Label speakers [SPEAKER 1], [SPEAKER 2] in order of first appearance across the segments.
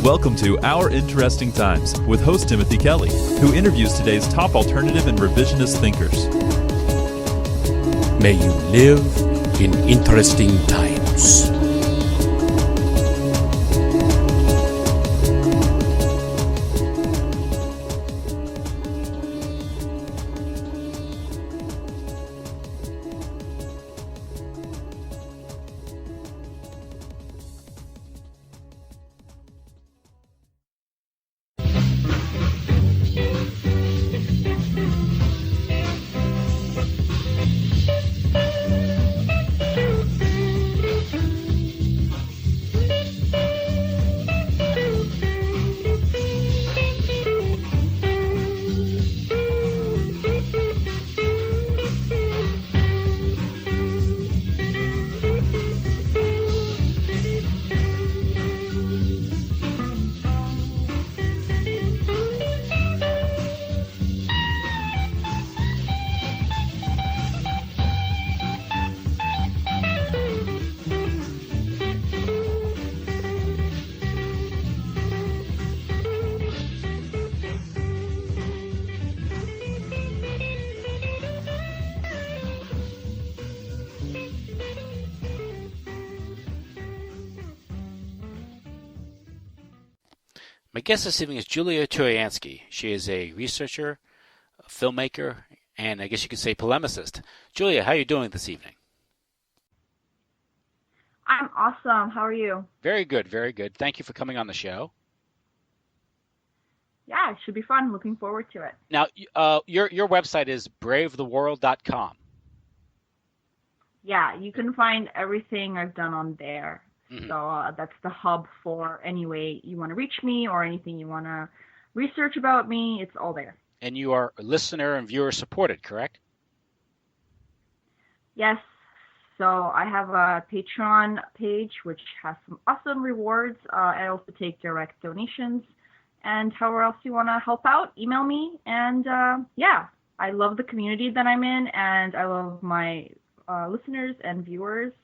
[SPEAKER 1] Welcome to Our Interesting Times with host Timothy Kelly, who interviews today's top alternative and revisionist thinkers.
[SPEAKER 2] May you live in interesting times.
[SPEAKER 3] My guest this evening is Julia Tourianski. She is a researcher, a filmmaker, and I guess you could say polemicist. Julia, how are you doing this evening?
[SPEAKER 4] I'm awesome. How are you?
[SPEAKER 3] Very good, very good. Thank you for coming on the show.
[SPEAKER 4] Yeah, it should be fun. Looking forward to it.
[SPEAKER 3] Now, your website is bravetheworld.com.
[SPEAKER 4] Yeah, you can find everything I've done on there.
[SPEAKER 3] Mm-hmm.
[SPEAKER 4] So that's the hub for any way you want to reach me or anything you want to research about me. It's all there.
[SPEAKER 3] And you are listener and viewer supported, correct?
[SPEAKER 4] Yes. So I have a Patreon page, which has some awesome rewards. I also take direct donations. And however else you want to help out, email me. And yeah, I love the community that I'm in, and I love my listeners and viewers.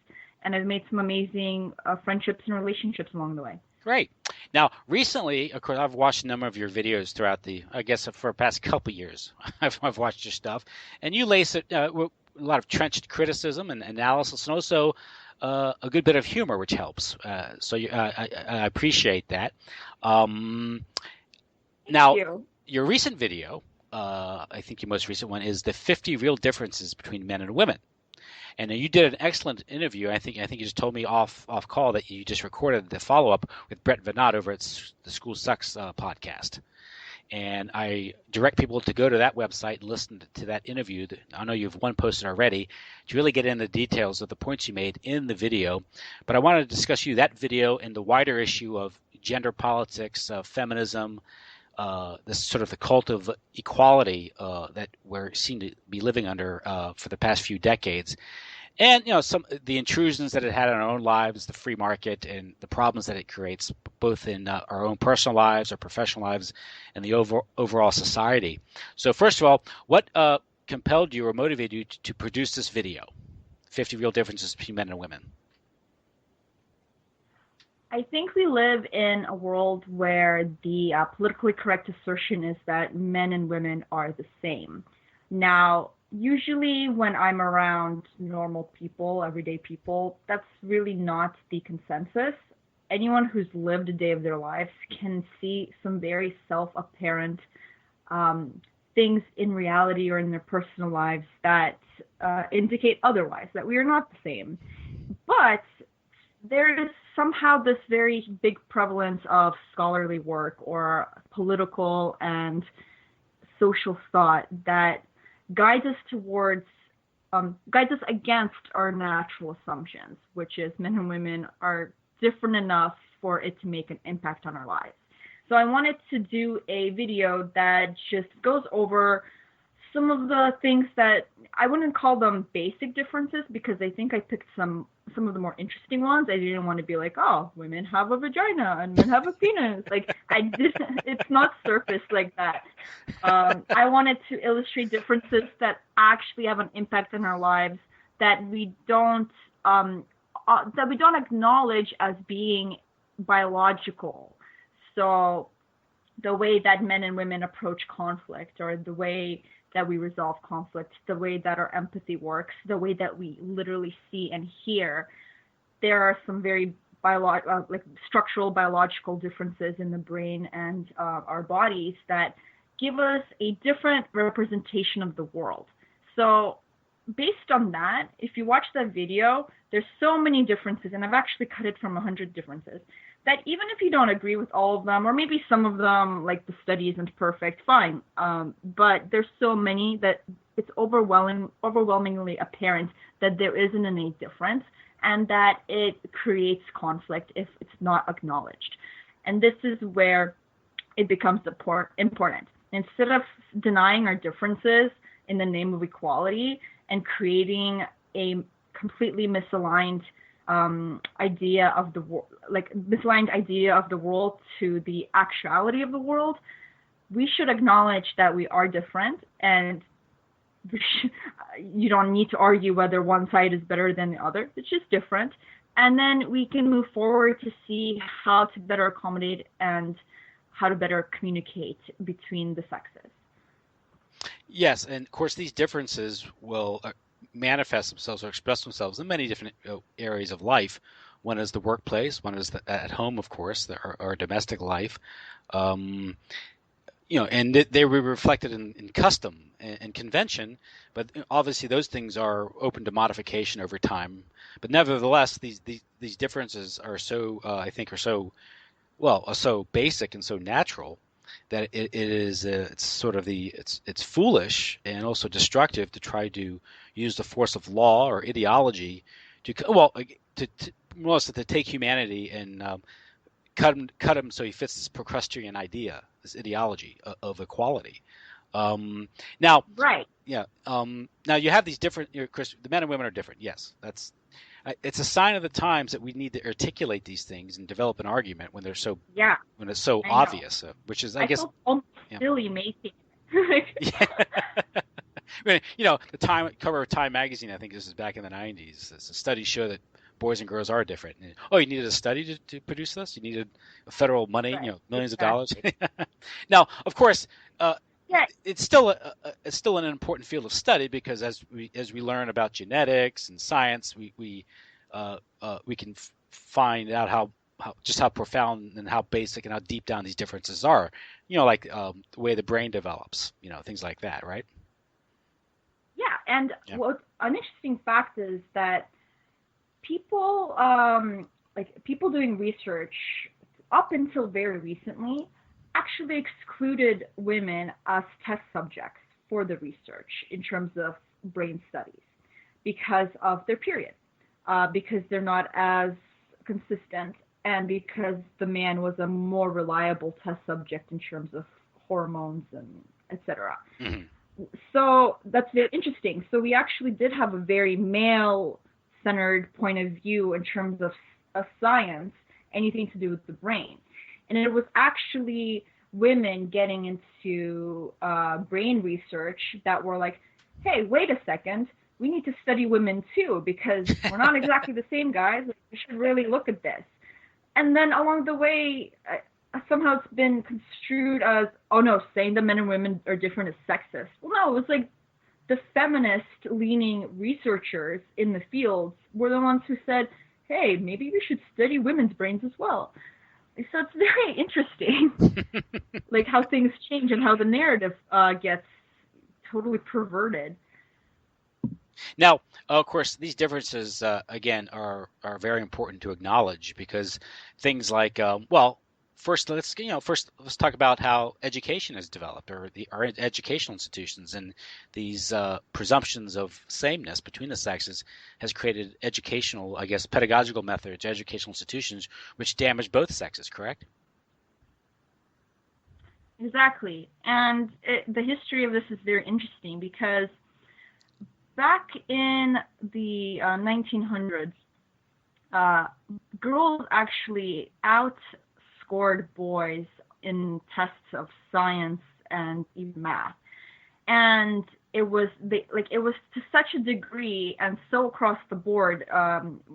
[SPEAKER 4] And I've made some amazing friendships and relationships along the way.
[SPEAKER 3] Great. Now, recently, of course, I've watched a number of your videos throughout for the past couple of years. I've watched your stuff. And you lace it with a lot of trenched criticism and analysis, and also a good bit of humor, which helps. So I appreciate that.
[SPEAKER 4] Thank you.
[SPEAKER 3] Your recent video, I think your most recent one, is the 50 real differences between men and women. And you did an excellent interview. I think you just told me off call that you just recorded the follow-up with Brett Venat over at the School Sucks podcast. And I direct people to go to that website and listen to that interview. I know you've one posted already to really get into the details of the points you made in the video. But I wanted to discuss that video and the wider issue of gender politics, feminism, this sort of the cult of equality that we seem to be living under for the past few decades. And, some the intrusions that it had in our own lives, the free market, and the problems that it creates, both in our own personal lives, our professional lives, and the overall society. So first of all, what compelled you or motivated you to produce this video, 50 Real Differences Between Men and Women?
[SPEAKER 4] I think we live in a world where the politically correct assertion is that men and women are the same. Now, usually when I'm around normal people, everyday people, that's really not the consensus. Anyone who's lived a day of their lives can see some very self-apparent things in reality or in their personal lives that indicate otherwise, that we are not the same. But there is somehow this very big prevalence of scholarly work or political and social thought that guides us against our natural assumptions, which is men and women are different enough for it to make an impact on our lives. So I wanted to do a video that just goes over some of the things that I wouldn't call them basic differences, because I think I picked some of the more interesting ones. I didn't want to be like, oh, women have a vagina and men have a penis. Like, it's not surface like that. I wanted to illustrate differences that actually have an impact on our lives that we don't acknowledge as being biological. So the way that men and women approach conflict, or the way that we resolve conflict, the way that our empathy works, the way that we literally see and hear, there are some very structural biological differences in the brain and our bodies that give us a different representation of the world. So based on that, if you watch that video, there's so many differences, and I've actually cut it from 100 differences, that even if you don't agree with all of them, or maybe some of them, like the study isn't perfect, fine. But there's so many that it's overwhelmingly apparent that there is an innate difference, and that it creates conflict if it's not acknowledged. And this is where it becomes important. Instead of denying our differences in the name of equality and creating a completely misaligned idea of the world to the actuality of the world, we should acknowledge that we are different, and you don't need to argue whether one side is better than the other. It's just different. And then we can move forward to see how to better accommodate and how to better communicate between the sexes.
[SPEAKER 3] Yes, and of course these differences will manifest themselves or express themselves in many different areas of life. One is the workplace, one is at home, of course, our domestic life. And they were reflected in custom and convention, but obviously those things are open to modification over time. But nevertheless, these differences are so so basic and so natural that it's foolish and also destructive to try to use the force of law or ideology to take humanity and cut him so he fits this Procrustean idea, this ideology of equality. Now,
[SPEAKER 4] right?
[SPEAKER 3] Yeah. Now you have these different. Chris, the men and women are different. Yes, it's a sign of the times that we need to articulate these things and develop an argument when it's so obvious. Which is, I guess,
[SPEAKER 4] feel almost silly making.
[SPEAKER 3] The cover of Time magazine. I think this is back in the '90s. Studies show that boys and girls are different. You needed a study to produce this? You needed federal money,
[SPEAKER 4] right.
[SPEAKER 3] Millions
[SPEAKER 4] Exactly.
[SPEAKER 3] of dollars. Now, of course, it's still an important field of study, because as we learn about genetics and science, we can find out how profound and how basic and how deep down these differences are. Like the way the brain develops, things like that, right?
[SPEAKER 4] Yeah, and what an interesting fact is that people doing research up until very recently actually excluded women as test subjects for the research in terms of brain studies because of their period, because they're not as consistent, and because the man was a more reliable test subject in terms of hormones and etc.
[SPEAKER 3] Mm-hmm.
[SPEAKER 4] So that's very interesting. So we actually did have a very male-centered point of view in terms of science, anything to do with the brain. And it was actually women getting into brain research that were like, hey, wait a second, we need to study women too, because we're not exactly the same guys. We should really look at this. And then along the way, somehow it's been construed as, oh no, saying that men and women are different is sexist. Well, no, it was like the feminist-leaning researchers in the fields were the ones who said, hey, maybe we should study women's brains as well. So it's very interesting, like how things change and how the narrative gets totally perverted.
[SPEAKER 3] Now, of course, these differences again are very important to acknowledge, because things like first let's talk about how education has developed, or our educational institutions, and these presumptions of sameness between the sexes has created educational, I guess, pedagogical methods, educational institutions which damage both sexes. Correct?
[SPEAKER 4] Exactly, and the history of this is very interesting, because back in the 1900s, girls actually outscored boys in tests of science and even math, and it was to such a degree and so across the board,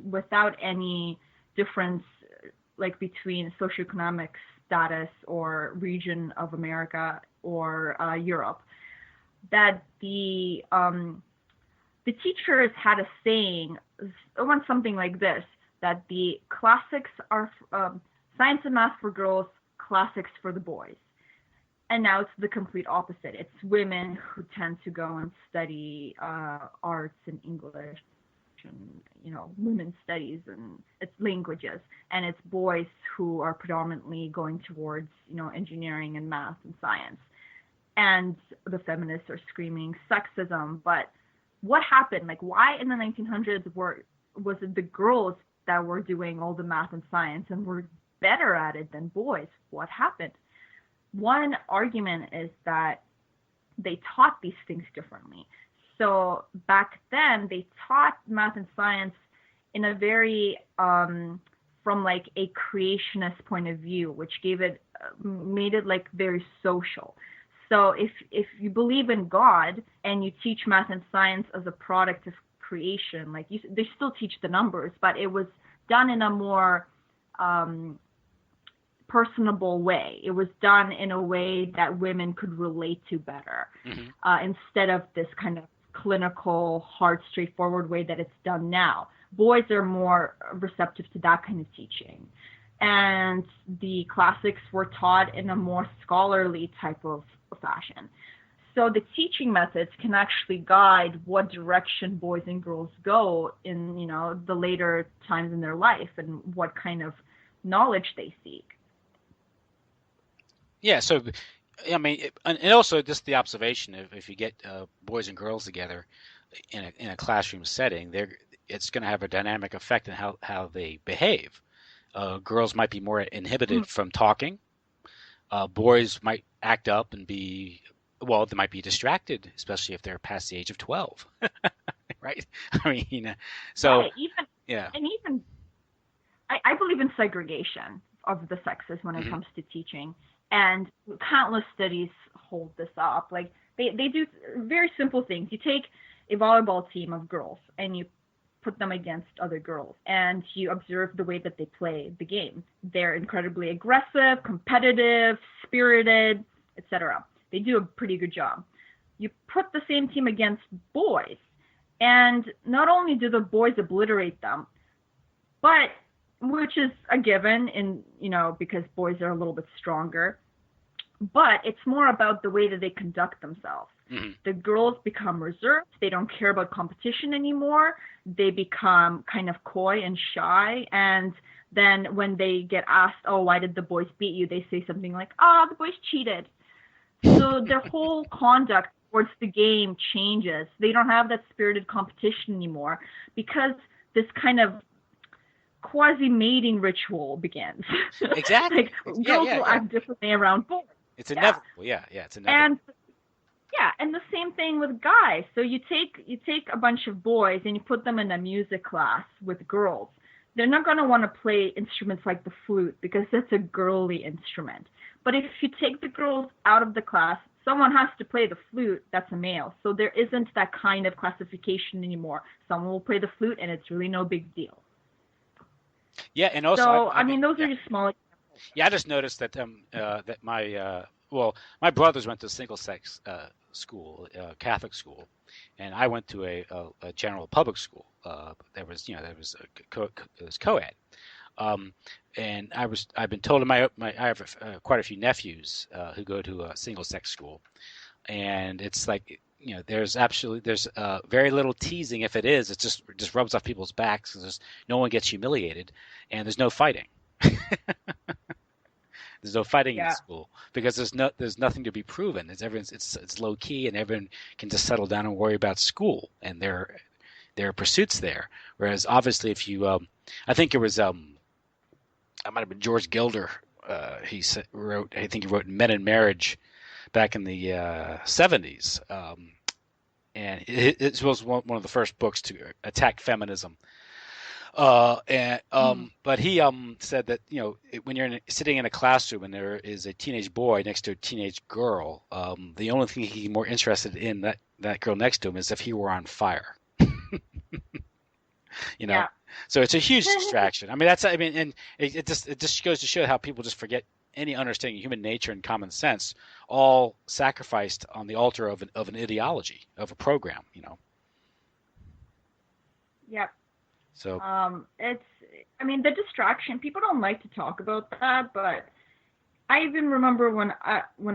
[SPEAKER 4] without any difference like between socioeconomic status or region of America or Europe, that the teachers had a saying, it went something like this, that the classics are science and math for girls, classics for the boys. And now it's the complete opposite. It's women who tend to go and study arts and English and, women's studies and it's languages. And it's boys who are predominantly going towards, engineering and math and science. And the feminists are screaming sexism. But what happened? Like, why in the 1900s was it the girls that were doing all the math and science and were better at it than boys? What happened? One argument is that they taught these things differently. So back then, they taught math and science in a very, from like a creationist point of view, which made it like very social. So if you believe in God and you teach math and science as a product of creation, like they still teach the numbers, but it was done in a more personable way. It was done in a way that women could relate to better, instead of this kind of clinical, hard, straightforward way that it's done now. Boys are more receptive to that kind of teaching. And the classics were taught in a more scholarly type of fashion. So the teaching methods can actually guide what direction boys and girls go in, the later times in their life and what kind of knowledge they seek.
[SPEAKER 3] Yeah, so I mean, and also just the observation if you get boys and girls together in a classroom setting, it's going to have a dynamic effect on how they behave. Girls might be more inhibited from talking. Boys might act up and they might be distracted, especially if they're past the age of 12, right? I mean, so
[SPEAKER 4] right, I believe in segregation of the sexes when it comes to teaching. And countless studies hold this up. Like they do very simple things. You take a volleyball team of girls and you put them against other girls and you observe the way that they play the game. They're incredibly aggressive, competitive, spirited, etc. They do a pretty good job. You put the same team against boys, and not only do the boys obliterate them, but which is a given because boys are a little bit stronger, but it's more about the way that they conduct themselves. The girls become reserved. They don't care about competition anymore. They become kind of coy and shy. And then when they get asked, oh, why did the boys beat you? They say something like, the boys cheated. So their whole conduct towards the game changes. They don't have that spirited competition anymore because this kind of quasi-mating ritual begins.
[SPEAKER 3] Exactly.
[SPEAKER 4] Girls will act differently around boys.
[SPEAKER 3] It's inevitable. Yeah, it's inevitable.
[SPEAKER 4] And the same thing with guys. So you take a bunch of boys and you put them in a music class with girls. They're not going to want to play instruments like the flute because that's a girly instrument. But if you take the girls out of the class, someone has to play the flute. That's a male. So there isn't that kind of classification anymore. Someone will play the flute and it's really no big deal.
[SPEAKER 3] Yeah, and also,
[SPEAKER 4] so I mean, those are just small examples.
[SPEAKER 3] Yeah, I just noticed that that my brothers went to single-sex school, Catholic school, and I went to a general public school. There was co-ed, and I've been told I have quite a few nephews who go to a single-sex school, and it's like there's very little teasing. If it is, it just rubs off people's backs because no one gets humiliated, and there's no fighting. There's no fighting in school because there's nothing to be proven. It's low key, and everyone can just settle down and worry about school and their pursuits there. Whereas obviously, if you, I think it was, I might have been George Gilder. He wrote Men and Marriage back in the 70s, and it was one of the first books to attack feminism. But he said that when you're sitting in a classroom and there is a teenage boy next to a teenage girl, the only thing he's more interested in that girl next to him is if he were on fire. So it's a huge distraction. I mean, and it just goes to show how people just forget any understanding of human nature and common sense, all sacrificed on the altar of an ideology, of a program,
[SPEAKER 4] Yep.
[SPEAKER 3] So
[SPEAKER 4] I mean, the distraction, people don't like to talk about that, but I even remember when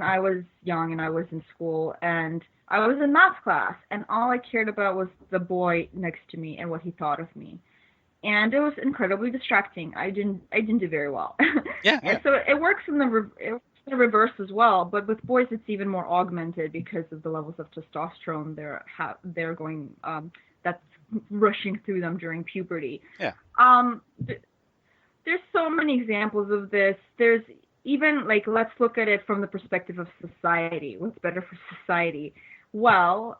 [SPEAKER 4] I was young and I was in school and I was in math class and all I cared about was the boy next to me and what he thought of me. And it was incredibly distracting. I didn't do very well.
[SPEAKER 3] yeah,
[SPEAKER 4] And so it works in the reverse as well, but with boys it's even more augmented because of the levels of testosterone they're going that's rushing through them during puberty.
[SPEAKER 3] Yeah.
[SPEAKER 4] There's so many examples of this. There's even, like, let's look at it from the perspective of society. What's better for society? Well,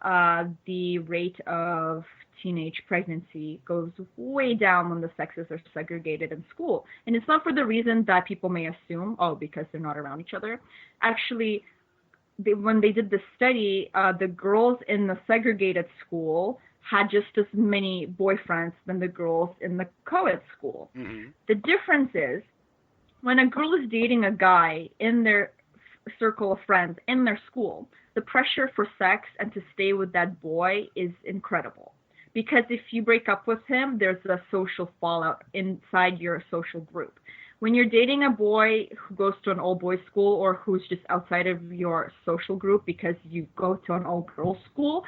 [SPEAKER 4] the rate of teenage pregnancy goes way down when the sexes are segregated in school. And it's not for the reason that people may assume, because they're not around each other. Actually, when they did the study, the girls in the segregated school had just as many boyfriends than the girls in the co-ed school.
[SPEAKER 3] Mm-hmm.
[SPEAKER 4] The difference is, when a girl is dating a guy in their circle of friends in their school, the pressure for sex and to stay with that boy is incredible. Because if you break up with him, there's a social fallout inside your social group. When you're dating a boy who goes to an all-boys school or who's just outside of your social group because you go to an all-girls school,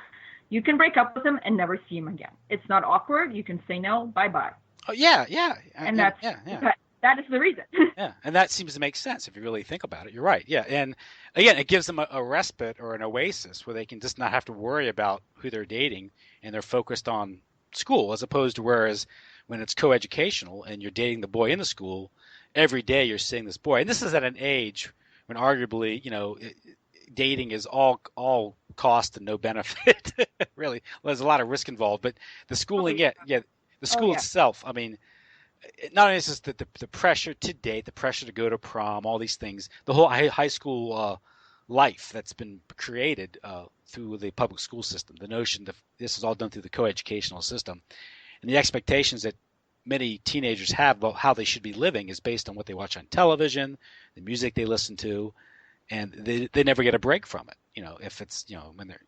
[SPEAKER 4] you can break up with him and never see him again. It's not awkward. You can say no, bye-bye.
[SPEAKER 3] Oh, yeah.
[SPEAKER 4] And that is the reason.
[SPEAKER 3] Yeah, and that seems to make sense if you really think about it. You're right. Yeah, and again, it gives them a respite or an oasis where they can just not have to worry about who they're dating, and they're focused on school, as opposed to whereas when it's coeducational and you're dating the boy in the school, every day you're seeing this boy. And this is at an age when arguably, dating is all cost and no benefit. Really, there's a lot of risk involved. But the schooling, the school itself, I mean, not only is this the pressure to date, the pressure to go to prom, all these things, the whole high school life that's been created through the public school system, the notion that this is all done through the coeducational system, and the expectations that many teenagers have about how they should be living is based on what they watch on television, the music they listen to, and they never get a break from it. If it's when they're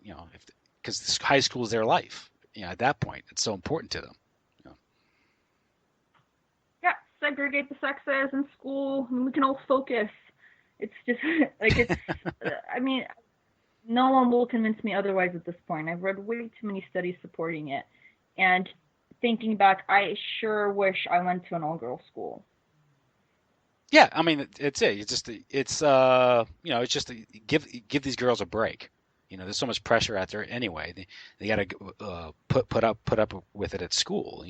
[SPEAKER 3] because high school is their life. At that point, it's so important to them.
[SPEAKER 4] Yeah, segregate the sexes in school. I mean, we can all focus. It's just like it's. I mean, no one will convince me otherwise at this point. I've read way too many studies supporting it, and thinking back, I sure wish I went to an all-girls school.
[SPEAKER 3] Yeah, I mean, it's just to give these girls a break. There's so much pressure out there anyway. They got to put up with it at school.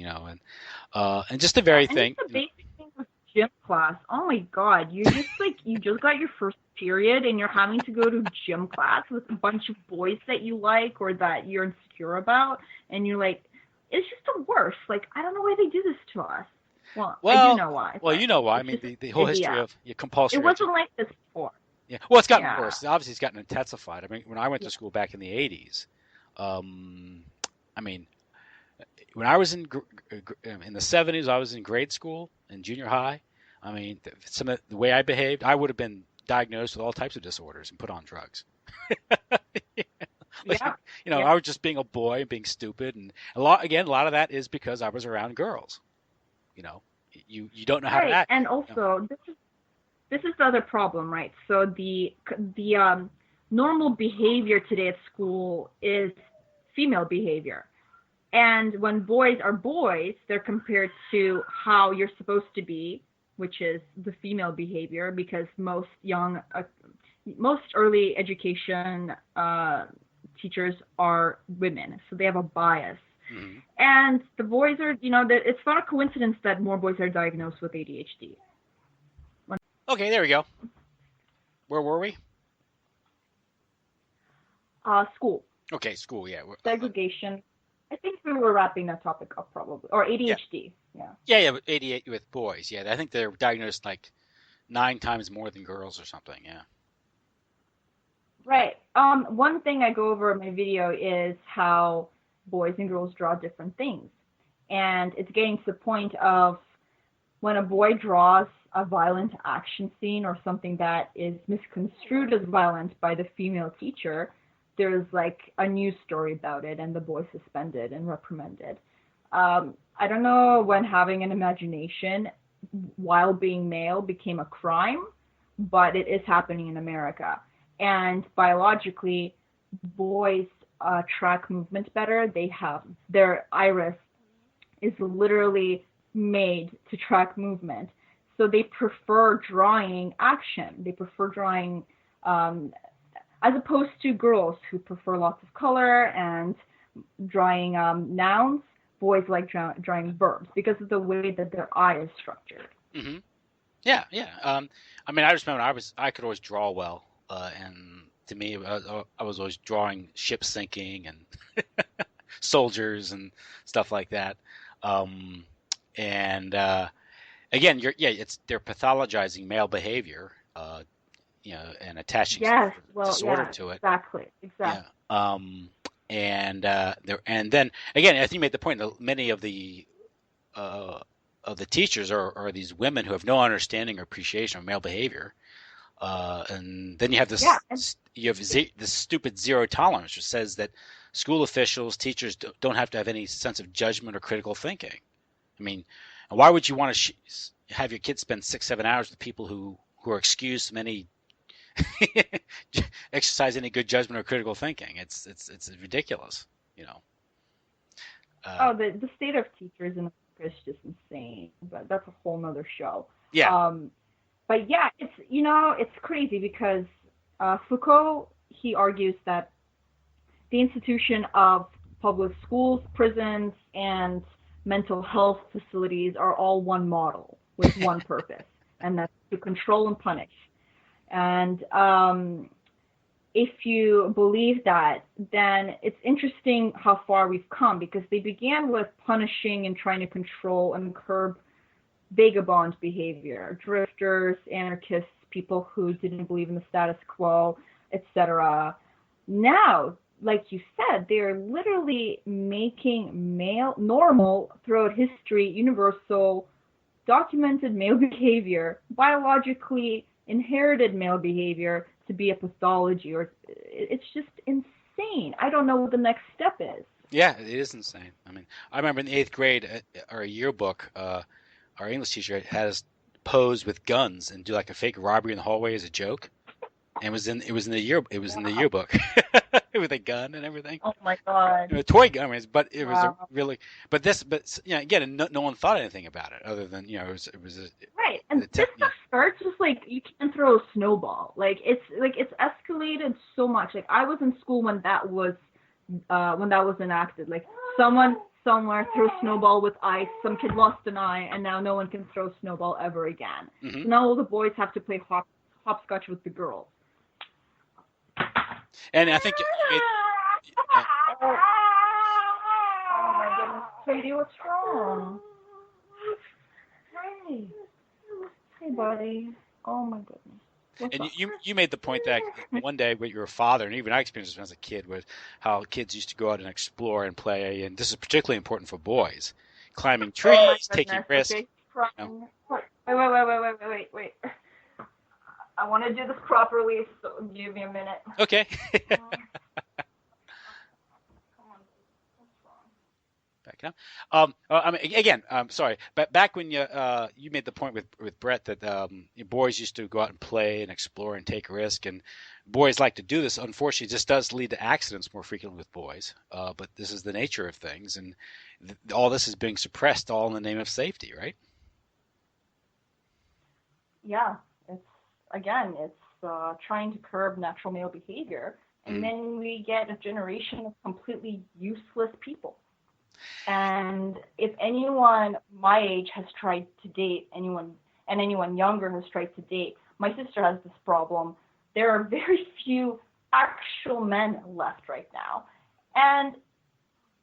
[SPEAKER 3] And just the very thing.
[SPEAKER 4] The basic thing with gym class. Oh my God, you just got your first period and you're having to go to gym class with a bunch of boys that you like or that you're insecure about, and you're like, it's just the worst. Like, I don't know why they do this to us. Well, I do know why.
[SPEAKER 3] Well, you know why. I mean, the whole history of compulsory.
[SPEAKER 4] It wasn't like this before.
[SPEAKER 3] Yeah. Well, it's gotten worse. Obviously, it's gotten intensified. I mean, when I went to school back in the 80s, I mean, when I was in the 70s, I was in grade school and junior high. I mean, some of the way I behaved, I would have been diagnosed with all types of disorders and put on drugs. I was just being a boy and being stupid, and a lot of that is because I was around girls. You don't know how to act.
[SPEAKER 4] And also, this is the other problem, right? So the normal behavior today at school is female behavior, and when boys are boys, they're compared to how you're supposed to be, which is the female behavior, because most early education teachers are women, so they have a bias. Mm-hmm. And the boys are, it's not a coincidence that more boys are diagnosed with ADHD.
[SPEAKER 3] Okay, there we go. Where were we?
[SPEAKER 4] School.
[SPEAKER 3] Okay, school, yeah.
[SPEAKER 4] Segregation. I think we were wrapping that topic up probably. Or ADHD, yeah.
[SPEAKER 3] Yeah, ADHD with boys, yeah. I think they're diagnosed like 9 times more than girls or something, yeah.
[SPEAKER 4] Right. One thing I go over in my video is how boys and girls draw different things. And it's getting to the point of when a boy draws a violent action scene or something that is misconstrued as violent by the female teacher, there's like a news story about it and the boy suspended and reprimanded. I don't know when having an imagination while being male became a crime, but it is happening in America. And biologically, boys track movement better. They have their iris is literally made to track movement. So they prefer drawing action. They prefer drawing, as opposed to girls who prefer lots of color and drawing nouns. Boys like drawing verbs because of the way that their eye is structured.
[SPEAKER 3] Mm-hmm. Yeah, yeah. I mean, I just remember I could always draw well, and to me, I was always drawing ships sinking and soldiers and stuff like that. And again, they're pathologizing male behavior, and attaching disorder to it.
[SPEAKER 4] Exactly.
[SPEAKER 3] Yeah. And then again, I think you made the point that many of the teachers are these women who have no understanding or appreciation of male behavior, and then you have this this stupid zero tolerance, which says that school officials, teachers don't have to have any sense of judgment or critical thinking. I mean, why would you want to have your kids spend 6-7 hours with people who are excused from any exercise any good judgment or critical thinking? It's ridiculous,
[SPEAKER 4] the state of teachers in America is just insane, but that's a whole nother show.
[SPEAKER 3] Yeah.
[SPEAKER 4] But yeah, it's crazy because Foucault, he argues that the institution of public schools, prisons, and mental health facilities are all one model with one purpose, and that's to control and punish. And if you believe that, then it's interesting how far we've come, because they began with punishing and trying to control and curb vagabond behavior, drifters, anarchists, people who didn't believe in the status quo, etc. Now, like you said, they're literally making normal throughout history, universal, documented male behavior, biologically inherited male behavior to be a pathology, or it's just insane. I don't know what the next step is.
[SPEAKER 3] Yeah, it is insane. I mean, I remember in the 8th grade, our yearbook, our English teacher had us pose with guns and do like a fake robbery in the hallway as a joke, and it was in the yearbook with a gun and everything.
[SPEAKER 4] Oh my god!
[SPEAKER 3] A toy gun, but it was again, no one thought anything about it other than it was
[SPEAKER 4] right. And this stuff starts just like you can't throw a snowball. It's escalated so much. Like I was in school when that was enacted. Like someone somewhere threw a snowball with ice. Some kid lost an eye, and now no one can throw a snowball ever again. Mm-hmm. So now all the boys have to play hopscotch with the girls.
[SPEAKER 3] And I think
[SPEAKER 4] oh my goodness, Katie, what's wrong? Hey, buddy. Oh my goodness.
[SPEAKER 3] And you made the point that one day with your father, and even I experienced this as a kid, was how kids used to go out and explore and play, and this is particularly important for boys, climbing trees, taking risks.
[SPEAKER 4] Okay. Wait. I want to do this properly, so give me a minute.
[SPEAKER 3] Okay.
[SPEAKER 4] Come on. What's wrong?
[SPEAKER 3] Back up. I mean, again, sorry, but back when you made the point with Brett that boys used to go out and play and explore and take a risk, and boys like to do this. Unfortunately, this does lead to accidents more frequently with boys. But this is the nature of things, and all this is being suppressed, all in the name of safety, right?
[SPEAKER 4] Yeah. It's trying to curb natural male behavior, and then we get a generation of completely useless people. And if anyone my age has tried to date anyone younger has tried to date, my sister has this problem. There are very few actual men left right now. And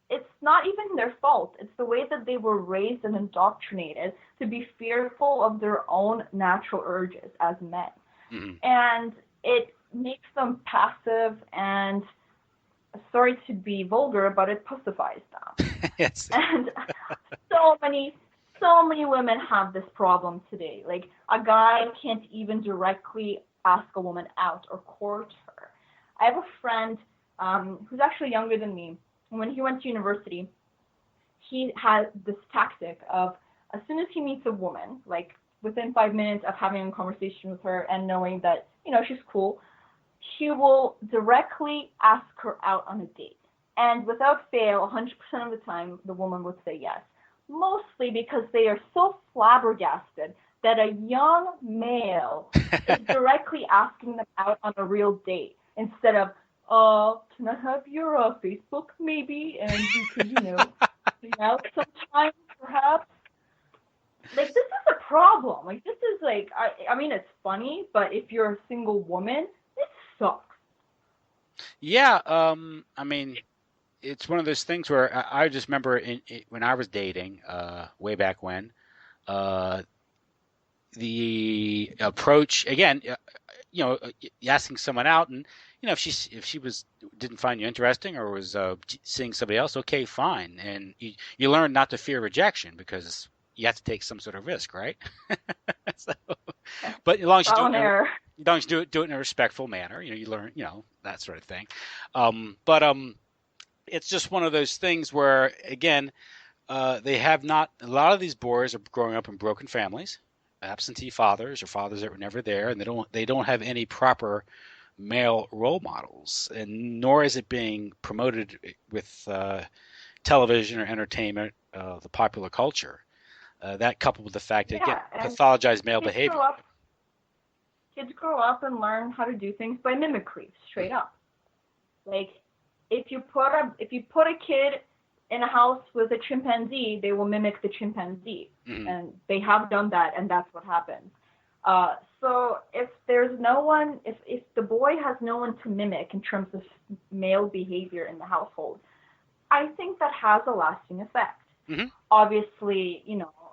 [SPEAKER 4] it's not even their fault. It's the way that they were raised and indoctrinated to be fearful of their own natural urges as men. Mm-hmm. And it makes them passive and, sorry to be vulgar, but it pussifies them.
[SPEAKER 3] Yes.
[SPEAKER 4] And so many so many women have this problem today. Like, a guy can't even directly ask a woman out or court her. I have a friend who's actually younger than me. When he went to university, he had this tactic of, as soon as he meets a woman, like within 5 minutes of having a conversation with her and knowing that, she's cool, he will directly ask her out on a date. And without fail, 100% of the time, the woman would say yes. Mostly because they are so flabbergasted that a young male is directly asking them out on a real date instead of, can I have your Facebook maybe? And we could, hang out sometime perhaps. Like, this is a problem. Like, this is like, I mean, it's funny, but if you're a single woman, it sucks.
[SPEAKER 3] Yeah, I mean, it's one of those things where I just remember when I was dating, way back when, the approach again, asking someone out, and if she didn't find you interesting or was seeing somebody else, okay, fine, and you learn not to fear rejection because you have to take some sort of risk, right? So, but as long as you do it in a respectful manner, you learn, that sort of thing. But it's just one of those things where, again, they have not. A lot of these boys are growing up in broken families, absentee fathers or fathers that were never there, and they don't have any proper male role models, and nor is it being promoted with television or entertainment, the popular culture. That coupled with the fact that pathologized male behavior.
[SPEAKER 4] Kids grow up and learn how to do things by mimicry, straight up. Like, if you put a kid in a house with a chimpanzee, they will mimic the chimpanzee, and they have done that, and that's what happens. So if there's no one, if the boy has no one to mimic in terms of male behavior in the household, I think that has a lasting effect. Mm-hmm. Obviously,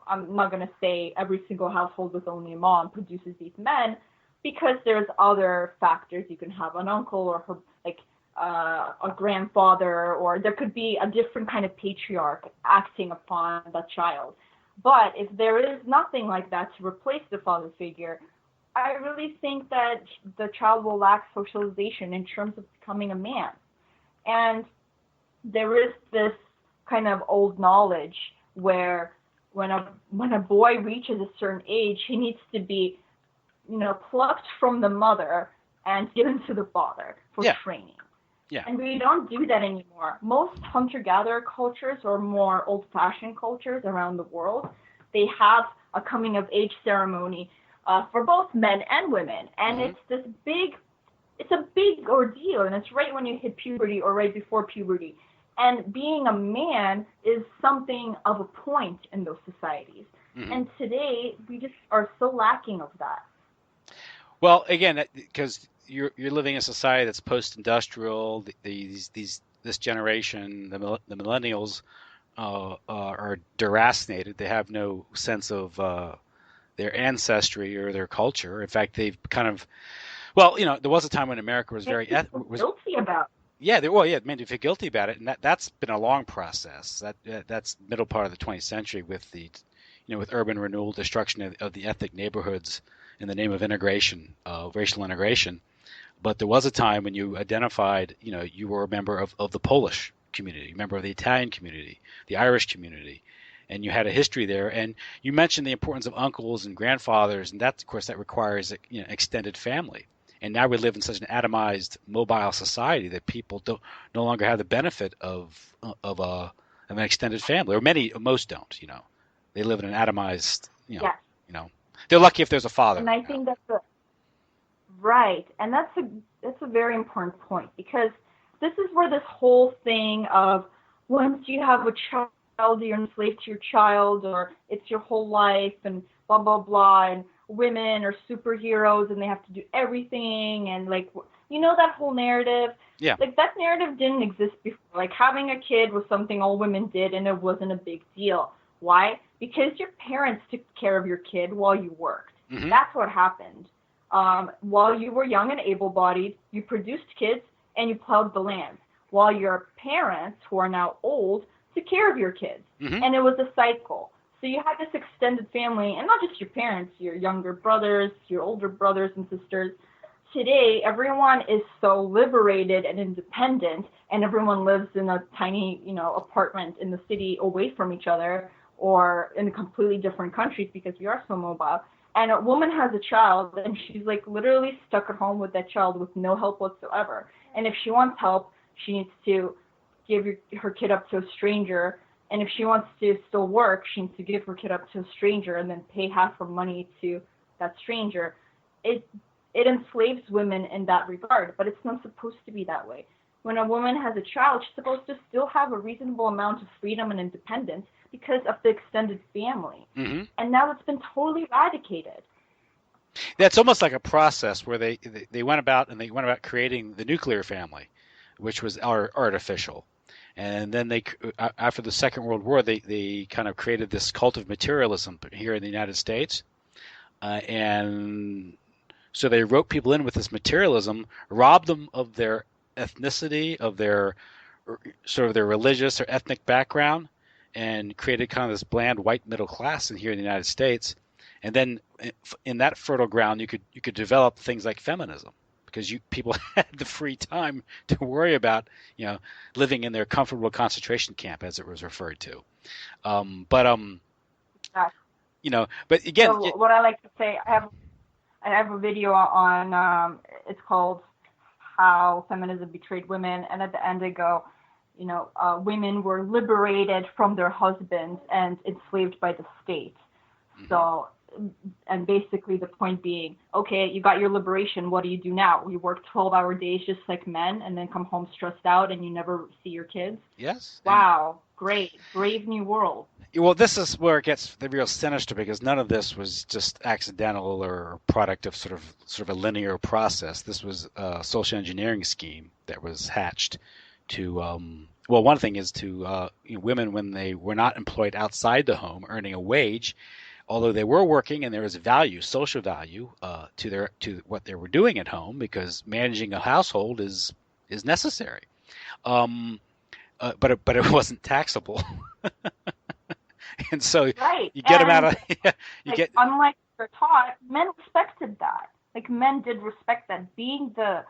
[SPEAKER 4] I'm not going to say every single household with only a mom produces these men, because there's other factors. You can have an uncle or her, like a grandfather, or there could be a different kind of patriarch acting upon the child. But if there is nothing like that to replace the father figure, I really think that the child will lack socialization in terms of becoming a man. And there is this kind of old knowledge where when a boy reaches a certain age, he needs to be, plucked from the mother and given to the father for training. Yeah. And we don't do that anymore. Most hunter-gatherer cultures, or more old-fashioned cultures around the world, they have a coming-of-age ceremony for both men and women. And it's a big ordeal, and it's right when you hit puberty or right before puberty. And being a man is something of a point in those societies. Mm-hmm. And today, we just are so lacking of that.
[SPEAKER 3] Well, again, because you're living in a society that's post-industrial. This generation, the millennials, are deracinated. They have no sense of their ancestry or their culture. In fact, they've kind of, there was a time when America was very
[SPEAKER 4] guilty about.
[SPEAKER 3] Yeah, made you feel guilty about it, and that's been a long process. That's middle part of the 20th century with the, with urban renewal, destruction of the ethnic neighborhoods in the name of integration, racial integration. But there was a time when you identified, you were a member of the Polish community, a member of the Italian community, the Irish community, and you had a history there. And you mentioned the importance of uncles and grandfathers, and that, of course, that requires extended family. And now we live in such an atomized, mobile society that people no longer have the benefit of an extended family, or most don't. They live in an atomized, they're lucky if there's a father.
[SPEAKER 4] And I think that's right, and that's a very important point, because this is where this whole thing of once you have a child, you're enslaved to your child, or it's your whole life, and blah blah blah, and women are superheroes and they have to do everything, and that whole narrative. Yeah. Like, that narrative didn't exist before. Like, having a kid was something all women did, and it wasn't a big deal. Why? Because your parents took care of your kid while you worked. Mm-hmm. That's what happened. While you were young and able-bodied, you produced kids and you plowed the land, while your parents, who are now old, took care of your kids. Mm-hmm. And it was a cycle. So So you had this extended family, and not just your parents, your younger brothers, your older brothers and sisters. Today, everyone is so liberated and independent, and everyone lives in a tiny, apartment in the city away from each other or in completely different countries because we are so mobile. And a woman has a child, and she's like literally stuck at home with that child with no help whatsoever. And if she wants help, she needs to give her kid up to a stranger. And if she wants to still work, she needs to give her kid up to a stranger and then pay half her money to that stranger. It enslaves women in that regard, but it's not supposed to be that way. When a woman has a child, she's supposed to still have a reasonable amount of freedom and independence because of the extended family.
[SPEAKER 3] Mm-hmm.
[SPEAKER 4] And now it's been totally eradicated.
[SPEAKER 3] That's almost like a process where they went about creating the nuclear family, which was artificial. And then after the Second World War, they kind of created this cult of materialism here in the United States. And so they wrote people in with this materialism, robbed them of their ethnicity, of their sort of their religious or ethnic background, and created kind of this bland white middle class here in the United States. And then in that fertile ground, you could develop things like feminism, because people had the free time to worry about, living in their comfortable concentration camp, as it was referred to. But again,
[SPEAKER 4] so what I like to say, I have a video on it's called How Feminism Betrayed Women, and at the end I go, women were liberated from their husbands and enslaved by the state. Mm-hmm. So, and basically the point being, okay, you got your liberation, what do you do now? You work 12-hour days just like men and then come home stressed out and you never see your kids?
[SPEAKER 3] Yes.
[SPEAKER 4] Wow, great, brave new world.
[SPEAKER 3] Well, this is where it gets the real sinister, because none of this was just accidental or product of sort of a linear process. This was a social engineering scheme that was hatched to, one thing is to women, when they were not employed outside the home earning a wage, although they were working and there was value, social value, to what they were doing at home, because managing a household is necessary. But it wasn't taxable. And so
[SPEAKER 4] right.
[SPEAKER 3] you get them out of
[SPEAKER 4] unlike they're taught, men respected that. Like, men did respect that. Being the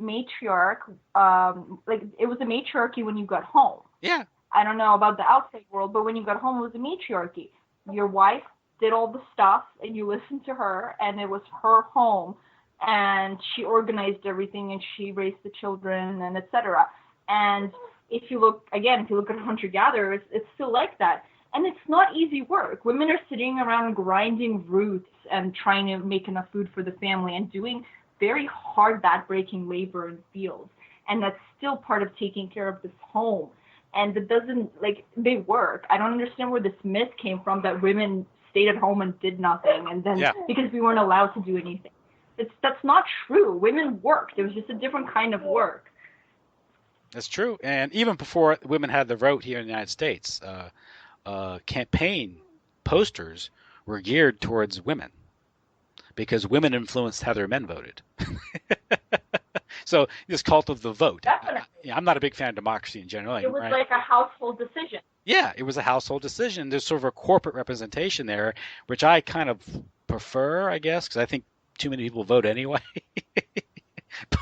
[SPEAKER 4] matriarch, it was a matriarchy when you got home.
[SPEAKER 3] Yeah.
[SPEAKER 4] I don't know about the outside world, but when you got home, it was a matriarchy. Your wife did all the stuff, and you listened to her, and it was her home, and she organized everything, and she raised the children, and etc. And if you look at hunter-gatherers, it's still like that. And it's not easy work. Women are sitting around grinding roots and trying to make enough food for the family and doing very hard, back-breaking labor in fields. And that's still part of taking care of this home. And it doesn't, they work. I don't understand where this myth came from that women stayed at home and did nothing, and then because we weren't allowed to do anything. That's not true. Women worked. It was just a different kind of work.
[SPEAKER 3] That's true. And even before women had the vote here in the United States, campaign posters were geared towards women, because women influenced how their men voted. So this cult of the vote. I'm not a big fan of democracy in general.
[SPEAKER 4] It was
[SPEAKER 3] right?
[SPEAKER 4] like a household decision.
[SPEAKER 3] Yeah, it was a household decision. There's sort of a corporate representation there, which I kind of prefer, I guess, because I think too many people vote anyway.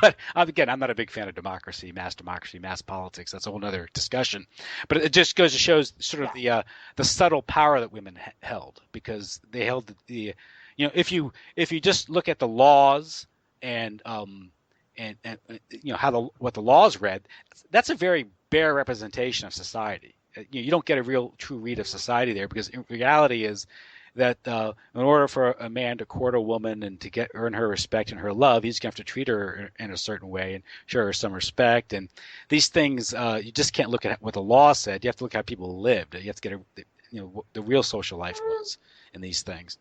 [SPEAKER 3] But again, I'm not a big fan of democracy, mass politics. That's a whole other discussion. But it just goes to show sort of the subtle power that women held, because they held if you just look at the laws and what the laws read, that's a very bare representation of society. You don't get a real true read of society there, because in reality is that in order for a man to court a woman and to earn her respect and her love, he's going to have to treat her in a certain way and show her some respect. And these things, you just can't look at what the law said. You have to look at how people lived. You have to get what the real social life was in these things.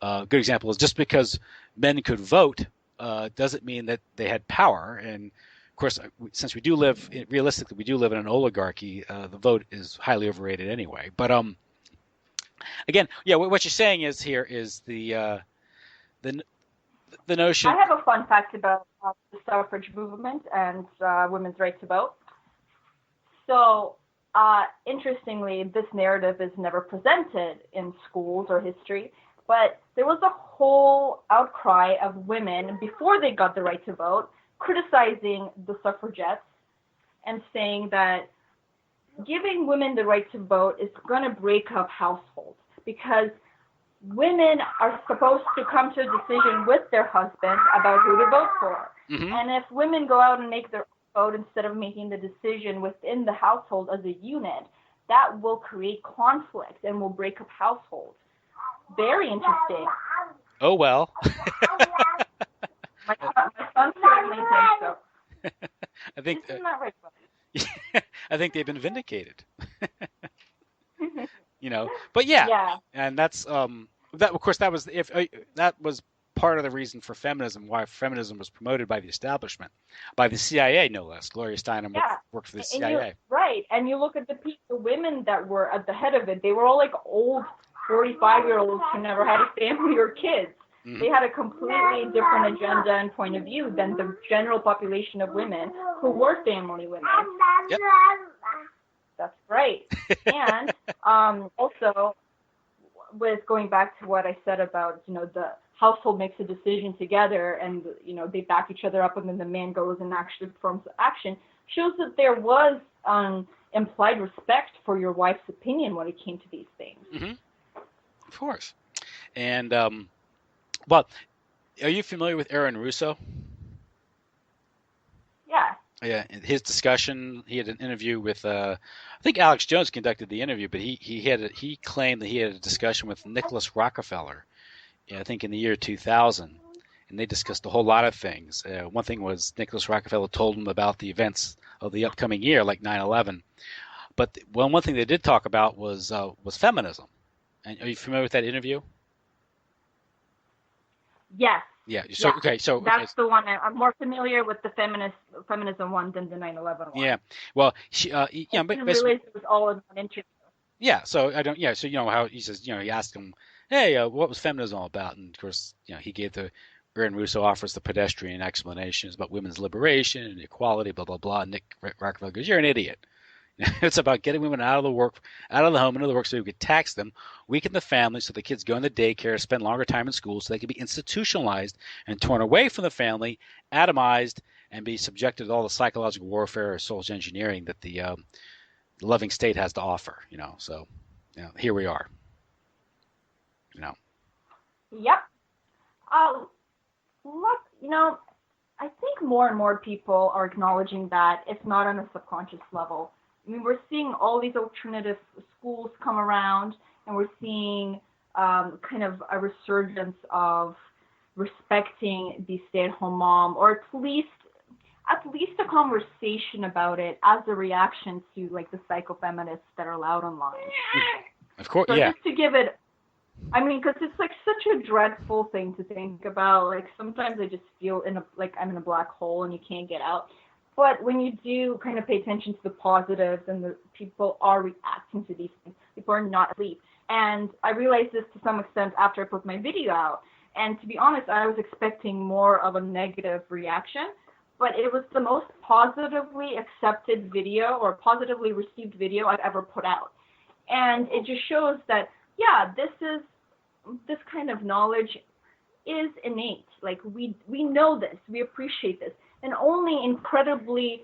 [SPEAKER 3] A good example is, just because men could vote doesn't mean that they had power. And of course, since we do live in an oligarchy, the vote is highly overrated anyway. But again, what you're saying is the notion.
[SPEAKER 4] I have a fun fact about the suffrage movement and women's right to vote. So Interestingly, this narrative is never presented in schools or history, but there was a whole outcry of women before they got the right to vote criticizing the suffragettes and saying that giving women the right to vote is going to break up households because women are supposed to come to a decision with their husband about who to vote for.
[SPEAKER 3] Mm-hmm.
[SPEAKER 4] And if women go out and make their vote instead of making the decision within the household as a unit, that will create conflict and will break up households. Very interesting.
[SPEAKER 3] Oh, well.
[SPEAKER 4] My son certainly thinks so.
[SPEAKER 3] I think
[SPEAKER 4] Isn't that right, buddy?
[SPEAKER 3] I think they've been vindicated. But yeah. And that's that. Of course, that was that was part of the reason for feminism. Why feminism was promoted by the establishment, by the CIA, no less. Gloria Steinem worked for the CIA.
[SPEAKER 4] Right, and you look at the women that were at the head of it. They were all like old 45-year-olds who never had a family or kids. Mm-hmm. They had a completely different agenda and point of view than the general population of women who were family women.
[SPEAKER 3] Yep.
[SPEAKER 4] That's right. And also, with going back to what I said about, the household makes a decision together and, they back each other up and then the man goes and actually performs action, shows that there was implied respect for your wife's opinion when it came to these things.
[SPEAKER 3] Mm-hmm. Of course. And, well, are you familiar with Aaron Russo?
[SPEAKER 4] Yeah.
[SPEAKER 3] Yeah, his discussion. He had an interview with. I think Alex Jones conducted the interview, but he claimed that he had a discussion with Nicholas Rockefeller. I think in the year 2000, and they discussed a whole lot of things. One thing was Nicholas Rockefeller told him about the events of the upcoming year, like 9/11. But one thing they did talk about was feminism. And are you familiar with that interview?
[SPEAKER 4] Yes.
[SPEAKER 3] Yeah. So
[SPEAKER 4] yeah.
[SPEAKER 3] okay. So
[SPEAKER 4] that's the one. I'm more familiar with the feminism one than the 9/11 one.
[SPEAKER 3] Yeah. Well, but
[SPEAKER 4] realized it was all in one interview.
[SPEAKER 3] Yeah. So I don't. Yeah. So how he says. He asked him, "Hey, what was feminism all about?" And of course, he gave Aaron Russo offers the pedestrian explanations about women's liberation and equality, blah blah blah. And Nick Rockefeller goes, "You're an idiot. It's about getting women out of the home, into the work, so we could tax them, weaken the family, so the kids go into daycare, spend longer time in school, so they can be institutionalized and torn away from the family, atomized, and be subjected to all the psychological warfare or social engineering that the loving state has to offer." So here we are.
[SPEAKER 4] Yep. I think more and more people are acknowledging that, if not on a subconscious level. I mean, we're seeing all these alternative schools come around, and we're seeing kind of a resurgence of respecting the stay-at-home mom, or at least a conversation about it as a reaction to like the psychopeminists that are allowed online.
[SPEAKER 3] Of course,
[SPEAKER 4] so
[SPEAKER 3] yeah.
[SPEAKER 4] Just to give it, because it's like such a dreadful thing to think about. Like sometimes I just feel like I'm in a black hole and you can't get out. But when you do kind of pay attention to the positives and the people are reacting to these things, people are not asleep. And I realized this to some extent after I put my video out. And to be honest, I was expecting more of a negative reaction, but it was the most positively accepted video or positively received video I've ever put out. And it just shows that, yeah, this kind of knowledge is innate. Like we know this, we appreciate this. And only incredibly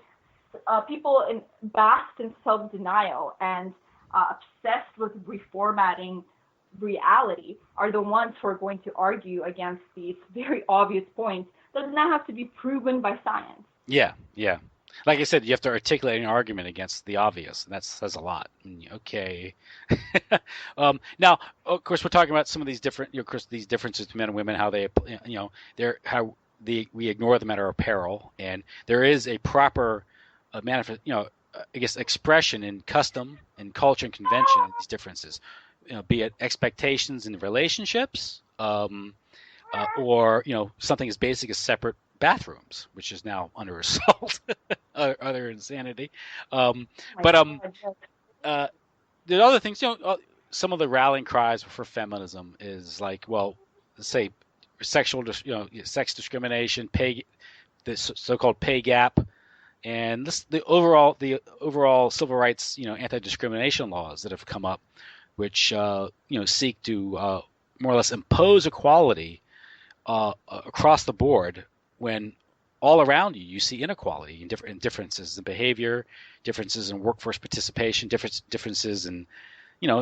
[SPEAKER 4] people basked in self-denial and obsessed with reformatting reality are the ones who are going to argue against these very obvious points that does not have to be proven by science.
[SPEAKER 3] Yeah. Like I said, you have to articulate an argument against the obvious, and that says a lot. Okay. Now, of course, we're talking about some of these different, these differences between men and women, how they, we ignore them at our peril, and there is a proper manifest, expression in custom and culture and convention of these differences, be it expectations in relationships, or something as basic as separate bathrooms, which is now under assault, other insanity. The other things, some of the rallying cries for feminism is like, well, say sexual, sex discrimination, the so-called pay gap, and the overall civil rights, anti-discrimination laws that have come up, which seek to more or less impose equality across the board when all around you see inequality and differences in behavior, differences in workforce participation, differences in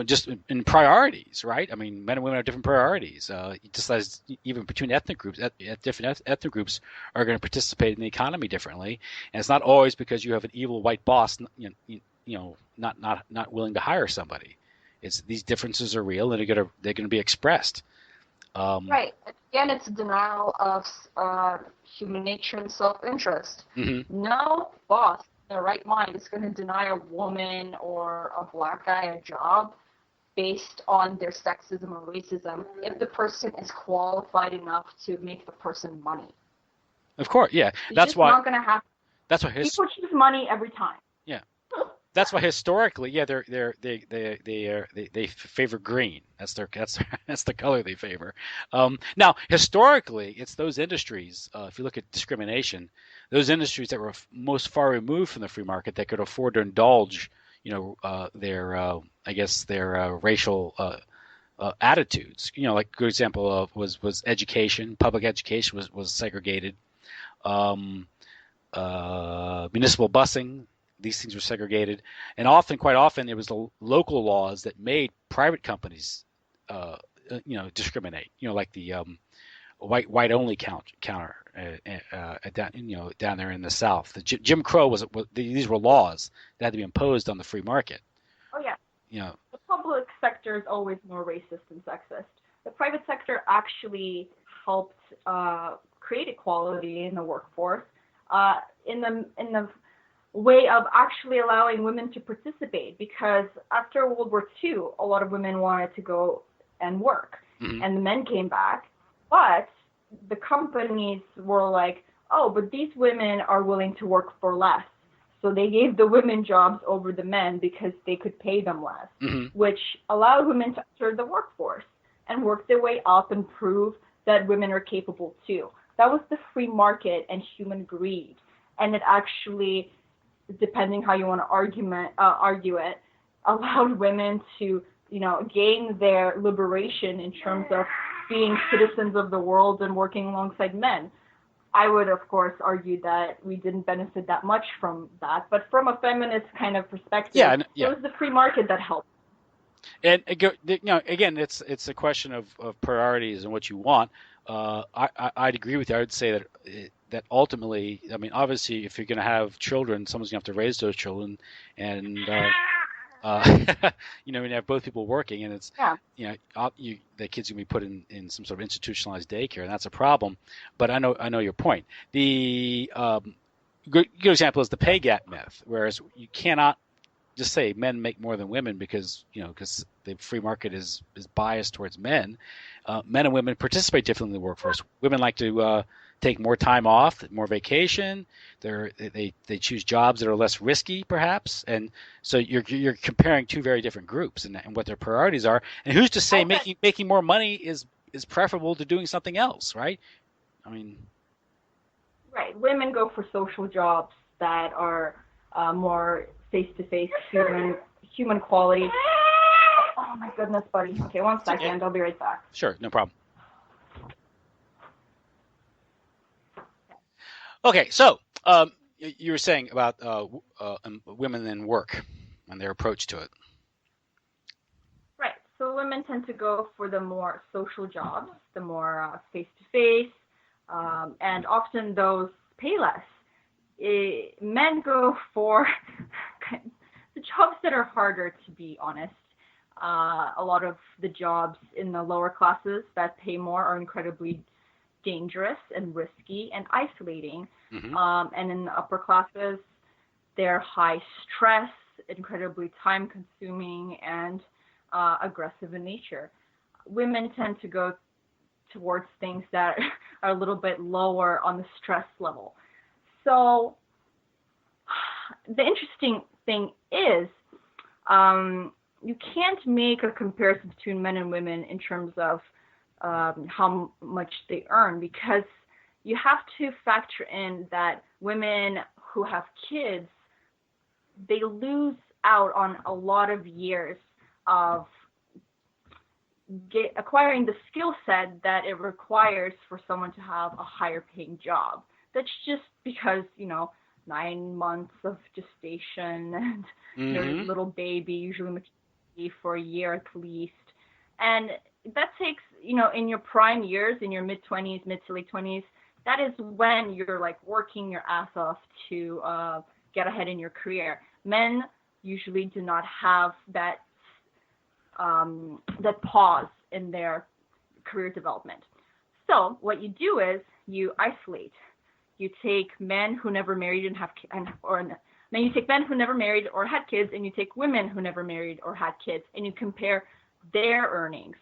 [SPEAKER 3] just in priorities, right? I mean, men and women have different priorities. Just as even between ethnic groups, different ethnic groups are going to participate in the economy differently, and it's not always because you have an evil white boss, not willing to hire somebody. It's these differences are real, and they're going to be expressed.
[SPEAKER 5] Right. Again, it's a denial of human nature and self-interest.
[SPEAKER 3] Mm-hmm.
[SPEAKER 5] No boss in their right mind is going to deny a woman or a black guy a job based on their sexism or racism if the person is qualified enough to make the person money.
[SPEAKER 3] Of course, yeah.
[SPEAKER 5] It's not going to happen.
[SPEAKER 3] That's why
[SPEAKER 4] people choose money every time.
[SPEAKER 3] Yeah. That's why historically, yeah, they favor green. That's the color they favor. Now, historically, it's those industries. If you look at discrimination, those industries that were most far removed from the free market that could afford to indulge, their racial attitudes. Like a good example of was education. Public education was segregated. Municipal busing. These things were segregated, and quite often, it was the local laws that made private companies, discriminate. Like the white only counter down there in the South. The Jim Crow these were laws that had to be imposed on the free market.
[SPEAKER 4] Oh yeah. The public sector is always more racist and sexist. The private sector actually helped create equality in the workforce. In the way of actually allowing women to participate, because after World War II, a lot of women wanted to go and work,
[SPEAKER 3] mm-hmm.
[SPEAKER 4] and the men came back, but the companies were like, oh, but these women are willing to work for less. So they gave the women jobs over the men because they could pay them less,
[SPEAKER 3] mm-hmm.
[SPEAKER 4] which allowed women to enter the workforce and work their way up and prove that women are capable too. That was the free market and human greed. And it actually, depending how you want to argue it, allowed women to, gain their liberation in terms of being citizens of the world and working alongside men. I would, of course, argue that we didn't benefit that much from that, but from a feminist kind of perspective, it was the free market that helped.
[SPEAKER 3] And again, it's a question of priorities and what you want. I'd agree with you. I would say that ultimately, I mean, obviously, if you're going to have children, someone's going to have to raise those children, and when you have both people working, and it's the kids going to be put in some sort of institutionalized daycare, and that's a problem. But I know your point. The good example is the pay gap myth, whereas you cannot just say men make more than women because the free market is biased towards men. Men and women participate differently in the workforce. Women like to take more time off, more vacation. They choose jobs that are less risky, perhaps. And so you're comparing two very different groups and what their priorities are. And who's to say making more money is preferable to doing something else, right? I mean,
[SPEAKER 4] right. Women go for social jobs that are more face-to-face human quality. Oh my goodness, buddy. Okay, one second. I'll be right back.
[SPEAKER 3] Sure, no problem. Okay, so you were saying about women in work and their approach to it.
[SPEAKER 4] Right. So women tend to go for the more social jobs, the more face-to-face, and often those pay less. Men go for the jobs that are harder, to be honest. A lot of the jobs in the lower classes that pay more are incredibly dangerous and risky and isolating.
[SPEAKER 3] Mm-hmm.
[SPEAKER 4] And in the upper classes, they're high stress, incredibly time consuming, and aggressive in nature. Women tend to go towards things that are a little bit lower on the stress level. So the interesting thing is, you can't make a comparison between men and women in terms of how much they earn, because you have to factor in that women who have kids, they lose out on a lot of years of acquiring the skill set that it requires for someone to have a higher paying job. That's just because, 9 months of gestation and your little baby, usually maternity for a year at least. And that takes, in your prime years, in your mid-20s, mid to late 20s, that is when you're like working your ass off to get ahead in your career. Men usually do not have that pause in their career development. So what you do is you isolate. You take men who never married you take men who never married or had kids, and you take women who never married or had kids, and you compare their earnings.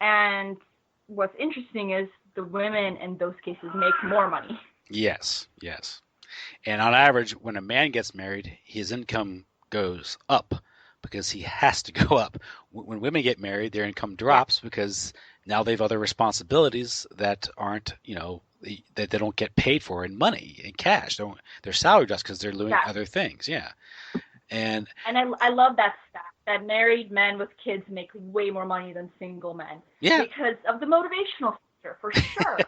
[SPEAKER 4] And what's interesting is the women in those cases make more money.
[SPEAKER 3] Yes. And on average, when a man gets married, his income goes up because he has to go up. When women get married, their income drops because now they have other responsibilities that aren't, that they don't get paid for in money, in cash. They're salary just because they're doing other things. Yeah. And
[SPEAKER 4] I love that stat, that married men with kids make way more money than single men.
[SPEAKER 3] Yeah.
[SPEAKER 4] Because of the motivational factor, for sure.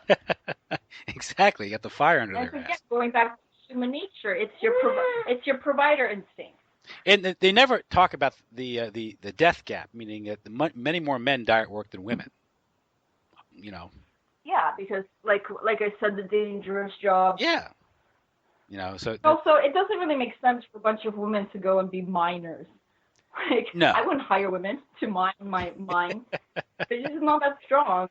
[SPEAKER 3] Exactly. You got the fire under their ass.
[SPEAKER 4] Going back to human nature, it's your provider instinct.
[SPEAKER 3] And they never talk about the death gap, meaning that many more men die at work than women.
[SPEAKER 4] Yeah, because like I said, the dangerous job.
[SPEAKER 3] Yeah. So
[SPEAKER 4] also it doesn't really make sense for a bunch of women to go and be miners.
[SPEAKER 3] No.
[SPEAKER 4] I wouldn't hire women to mine my mine. They're just not that strong.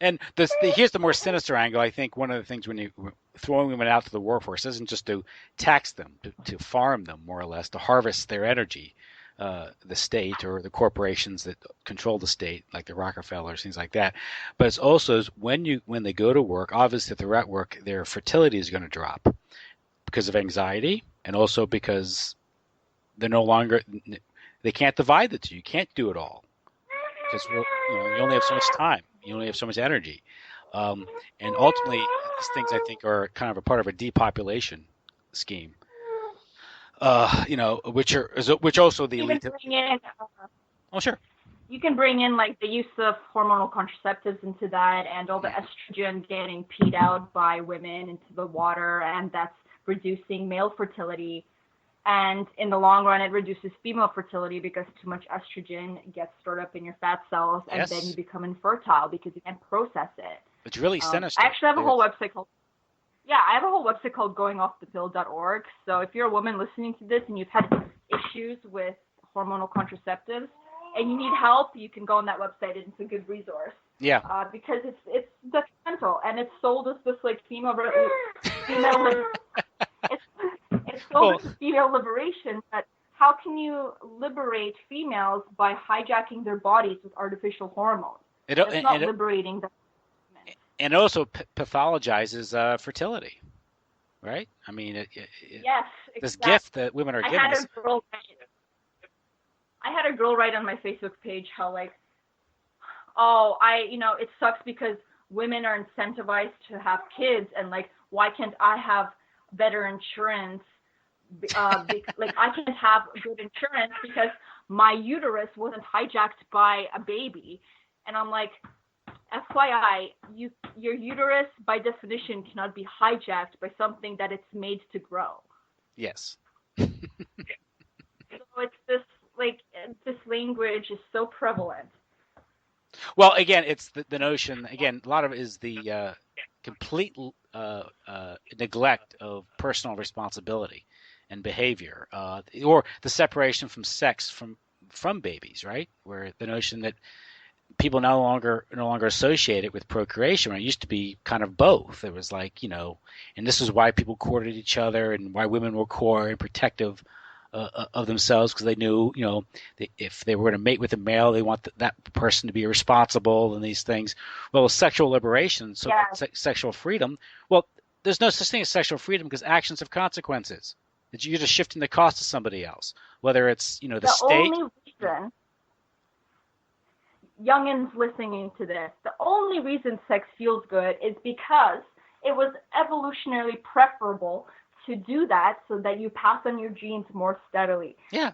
[SPEAKER 3] And here's the more sinister angle. I think one of the things when you throwing women out to the workforce isn't just to tax them, to farm them more or less, to harvest their energy, the state or the corporations that control the state, like the Rockefellers, things like that. But it's also when they go to work, obviously if they're at work, their fertility is going to drop because of anxiety, and also because they're no longer, they can't divide the two. You can't do it all because you only have so much time. You only have so much energy. And ultimately, these things, I think, are kind of a part of a depopulation scheme, which also the elite. Oh, sure.
[SPEAKER 4] You can bring in like the use of hormonal contraceptives into that, and all the estrogen getting peed out by women into the water, and that's reducing male fertility. And in the long run, it reduces female fertility because too much estrogen gets stored up in your fat cells, and then you become infertile because you can't process it.
[SPEAKER 3] It's really sinister.
[SPEAKER 4] I actually have a whole website called goingoffthepill.org. So if you're a woman listening to this and you've had issues with hormonal contraceptives and you need help, you can go on that website, and it's a good resource.
[SPEAKER 3] Yeah.
[SPEAKER 4] Because it's detrimental, and it's sold as this like female it's sold as female liberation, but how can you liberate females by hijacking their bodies with artificial hormones? It's not liberating them.
[SPEAKER 3] And it also pathologizes fertility, right? I mean,
[SPEAKER 4] yes, exactly.
[SPEAKER 3] This gift that women are given.
[SPEAKER 4] I had a girl write on my Facebook page how like, it sucks because women are incentivized to have kids, and like, why can't I have better insurance? Like, I can't have good insurance because my uterus wasn't hijacked by a baby. And I'm like, FYI, your uterus by definition cannot be hijacked by something that it's made to grow.
[SPEAKER 3] Yes.
[SPEAKER 4] So it's this language is so prevalent.
[SPEAKER 3] Well, again, it's the notion. Again, a lot of it is the complete neglect of personal responsibility and behavior, or the separation from sex from babies, right? Where the notion that people no longer associate it with procreation. When it used to be kind of both. It was like, and this is why people courted each other, and why women were coy and protective of themselves, because they knew, if they were going to mate with a male, they want that person to be responsible and these things. Well, sexual liberation, sexual freedom. Well, there's no such thing as sexual freedom because actions have consequences. That you're just shifting the cost to somebody else, whether it's the state.
[SPEAKER 4] The only reason, youngins listening to this, the only reason sex feels good is because it was evolutionarily preferable to do that so that you pass on your genes more steadily.
[SPEAKER 3] Yeah.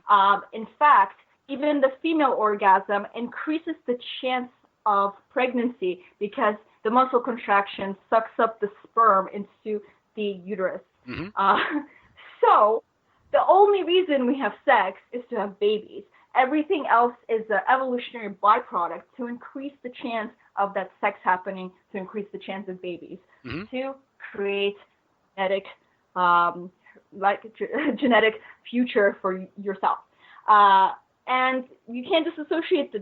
[SPEAKER 4] In fact, even the female orgasm increases the chance of pregnancy because the muscle contraction sucks up the sperm into the uterus. So the only reason we have sex is to have babies. Everything else is an evolutionary byproduct to increase the chance of that sex happening, to increase the chance of babies, to create genetic, genetic future for yourself. And you can't disassociate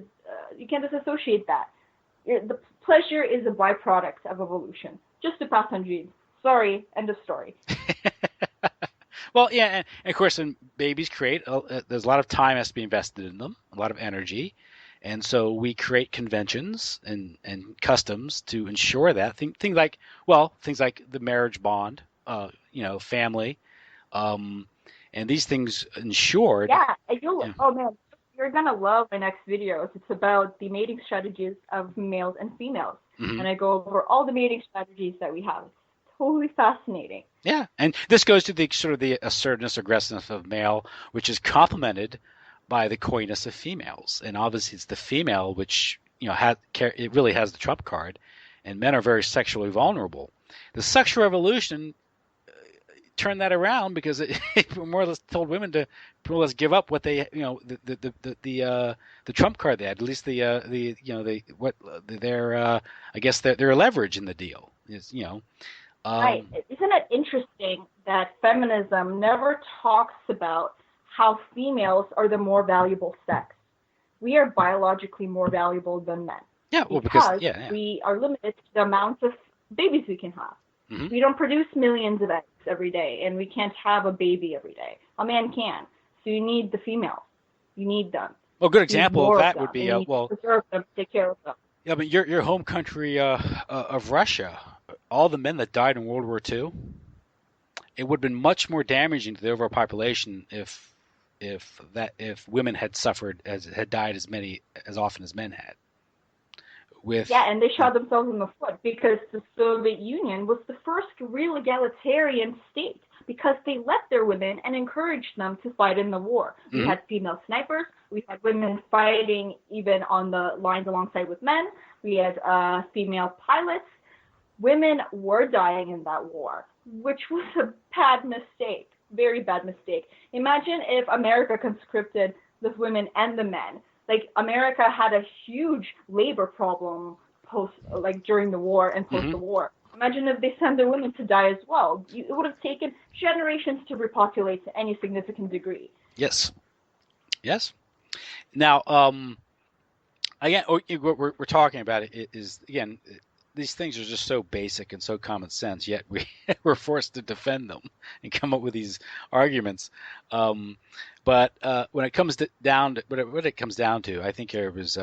[SPEAKER 4] that. The pleasure is a byproduct of evolution, just to pass on genes. Sorry, end of story.
[SPEAKER 3] Well, yeah, and of course, when babies create, there's a lot of time has to be invested in them, a lot of energy, and so we create conventions and customs to ensure that things like the marriage bond, family, and these things ensured.
[SPEAKER 4] Yeah, oh man, you're gonna love my next videos. It's about the mating strategies of males and females, and I go over all the mating strategies that we have. Totally fascinating.
[SPEAKER 3] Yeah, and this goes to the sort of the assertiveness, aggressiveness of male, which is complemented by the coyness of females. And obviously, it's the female which it really has the trump card, and men are very sexually vulnerable. The sexual revolution turned that around because it more or less told women to more or less give up what they the trump card they had, at least their leverage in the deal is
[SPEAKER 4] Right. Isn't it interesting that feminism never talks about how females are the more valuable sex? We are biologically more valuable than men.
[SPEAKER 3] Yeah, well,
[SPEAKER 4] because
[SPEAKER 3] yeah.
[SPEAKER 4] we are limited to the amount of babies we can have. We don't produce millions of eggs every day, and we can't have a baby every day. A man can. So you need the females. You need them.
[SPEAKER 3] Well, a good example of that would be
[SPEAKER 4] preserve them, take care of them.
[SPEAKER 3] Yeah, but your home country of Russia, all the men that died in World War II, it would have been much more damaging to the overall population if women had died as often as men had.
[SPEAKER 4] And they shot themselves in the foot because the Soviet Union was the first real egalitarian state because they let their women and encouraged them to fight in the war. We had female snipers. We had women fighting even on the lines alongside with men. We had female pilots. Women were dying in that war, which was a bad mistake, very bad mistake. Imagine if America conscripted the women and the men. Like, America had a huge labor problem during the war and post the war. Imagine if they sent their women to die as well. It would have taken generations to repopulate to any significant degree.
[SPEAKER 3] Yes. Now, again, what we're talking about is, again, these things are just so basic and so common sense, yet we're forced to defend them and come up with these arguments. But when it comes down to, I think there was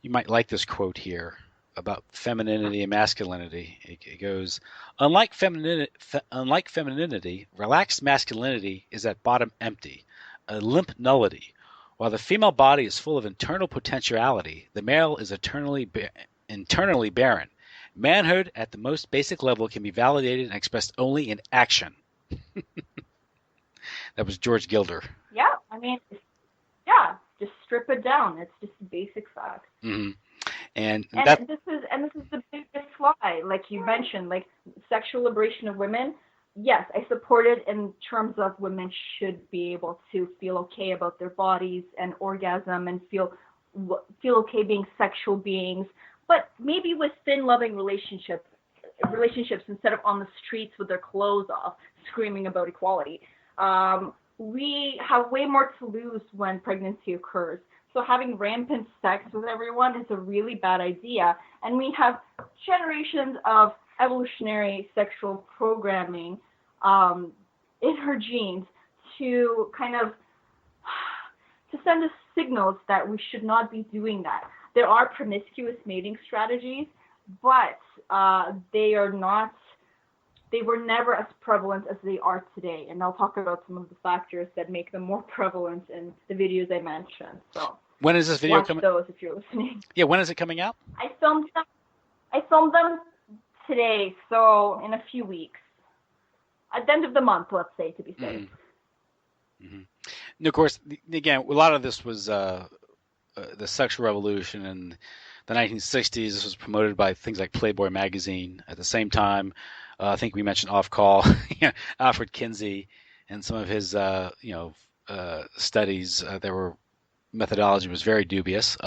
[SPEAKER 3] you might like this quote here about femininity and masculinity. It goes, unlike femininity, relaxed masculinity is at bottom empty, a limp nullity. While the female body is full of internal potentiality, the male is internally barren. Manhood at the most basic level can be validated and expressed only in action. That was George Gilder.
[SPEAKER 4] Yeah, I mean, just strip it down. It's just basic facts.
[SPEAKER 3] And
[SPEAKER 4] this is the biggest lie, like you mentioned, like sexual liberation of women. Yes, I support it in terms of women should be able to feel okay about their bodies and orgasm and feel okay being sexual beings, but maybe within loving relationships instead of on the streets with their clothes off, screaming about equality. We have way more to lose when pregnancy occurs. So having rampant sex with everyone is a really bad idea. And we have generations of evolutionary sexual programming in her genes to kind of to send us signals that we should not be doing that. There are promiscuous mating strategies, but they were never as prevalent as they are today. And I'll talk about some of the factors that make them more prevalent in the videos I mentioned. So
[SPEAKER 3] when is this video
[SPEAKER 4] coming? Watch those if you're listening.
[SPEAKER 3] Yeah, when is it coming out?
[SPEAKER 4] I filmed them today, so in a few weeks. at the end of the month, let's say, to be safe.
[SPEAKER 3] Mm-hmm. And of course, again, a lot of this was the sexual revolution in the 1960s. This was promoted by things like Playboy magazine. At the same time, I think we mentioned off call Alfred Kinsey and some of his studies. Their methodology was very dubious.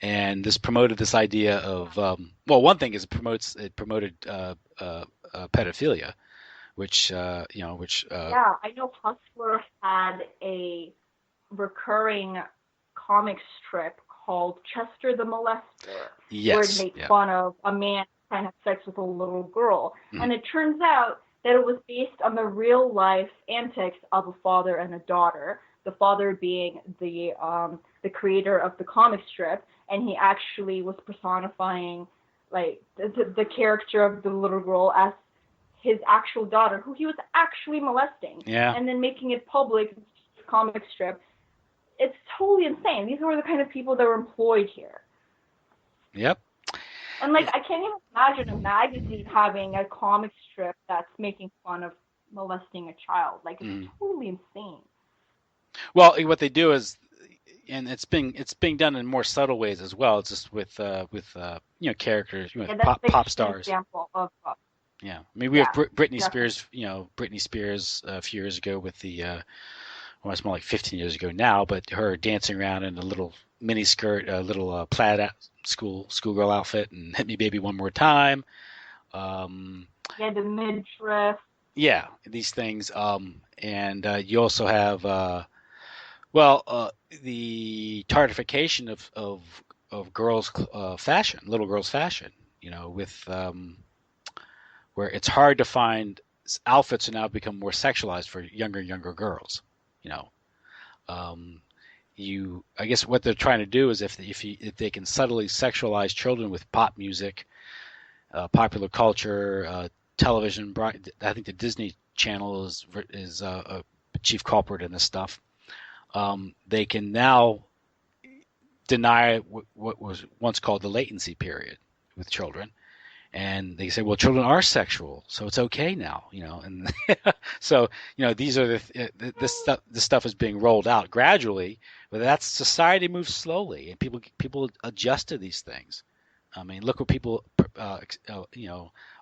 [SPEAKER 3] And this promoted this idea of one thing is it promoted pedophilia, which yeah,
[SPEAKER 4] I know Hustler had a recurring comic strip called Chester the Molester,
[SPEAKER 3] yes,
[SPEAKER 4] where it made fun of a man trying to have sex with a little girl, and it turns out that it was based on the real life antics of a father and a daughter. The father being the creator of the comic strip, and he actually was personifying like the character of the little girl as his actual daughter, who he was actually molesting, and then making it public, comic strip. It's totally insane. These were the kind of people that were employed here.
[SPEAKER 3] Yep.
[SPEAKER 4] And like, I can't even imagine a magazine having a comic strip that's making fun of molesting a child. Like, it's totally insane.
[SPEAKER 3] Well, what they do is, and it's being done in more subtle ways as well. It's just with characters, pop stars.
[SPEAKER 4] Example of.
[SPEAKER 3] Yeah, I mean, we have Britney Spears. Britney Spears a few years ago with the, it's more like 15 years ago now, but her dancing around in a little mini skirt, a little plaid schoolgirl outfit, and "Hit Me Baby One More Time."
[SPEAKER 4] The midriff.
[SPEAKER 3] Yeah, these things. And you also have the tartification of girls' fashion, little girls' fashion. With where it's hard to find outfits are now become more sexualized for younger girls. I guess what they're trying to do is if they can subtly sexualize children with pop music, popular culture, television. I think the Disney Channel is a chief culprit in this stuff. They can now deny what was once called the latency period with children. And they say, well, children are sexual, so it's okay now, And so, these are this stuff is being rolled out gradually, but that's society moves slowly, and people adjust to these things. I mean, look what people,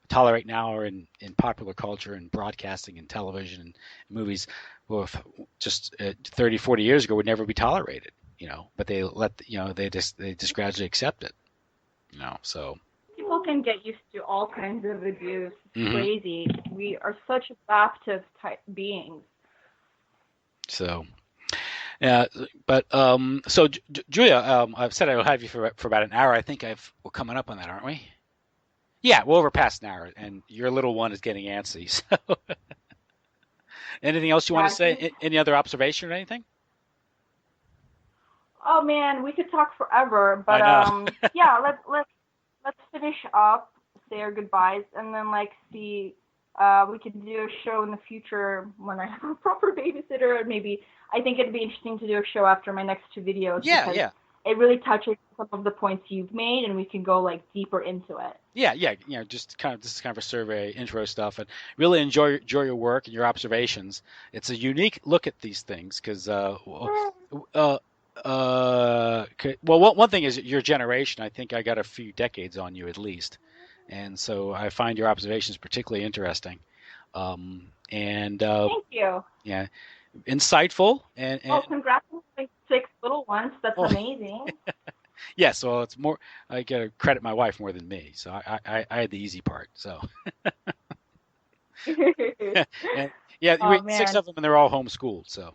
[SPEAKER 3] tolerate now are in popular culture and broadcasting and television and movies. Well, just 30, 40 years ago would never be tolerated, But they they just gradually accept it, So.
[SPEAKER 4] People can get used to all kinds of abuse. It's crazy. We are such adaptive type beings.
[SPEAKER 3] So, but so Julia, I've said I'll have you for about an hour. I think we're coming up on that, aren't we? Yeah, we're over past an hour, and your little one is getting antsy. So, anything else you want to say? Any other observation or anything?
[SPEAKER 4] Oh man, we could talk forever, but yeah, let's finish up, say our goodbyes, and then see we could do a show in the future when I have a proper babysitter. And maybe I think it'd be interesting to do a show after my next two videos.
[SPEAKER 3] Yeah.
[SPEAKER 4] It really touches some of the points you've made, and we can go deeper into it.
[SPEAKER 3] Yeah. Just this is kind of a survey intro stuff, and really enjoy your work and your observations. It's a unique look at these things because one thing is your generation. I think I got a few decades on you at least, and so I find your observations particularly interesting. Thank
[SPEAKER 4] you.
[SPEAKER 3] Yeah, insightful and
[SPEAKER 4] congrats on 6 little ones. That's amazing.
[SPEAKER 3] Yeah, so it's more. I gotta credit my wife more than me. So I had the easy part. So. And, yeah, 6 of them, and they're all homeschooled. So,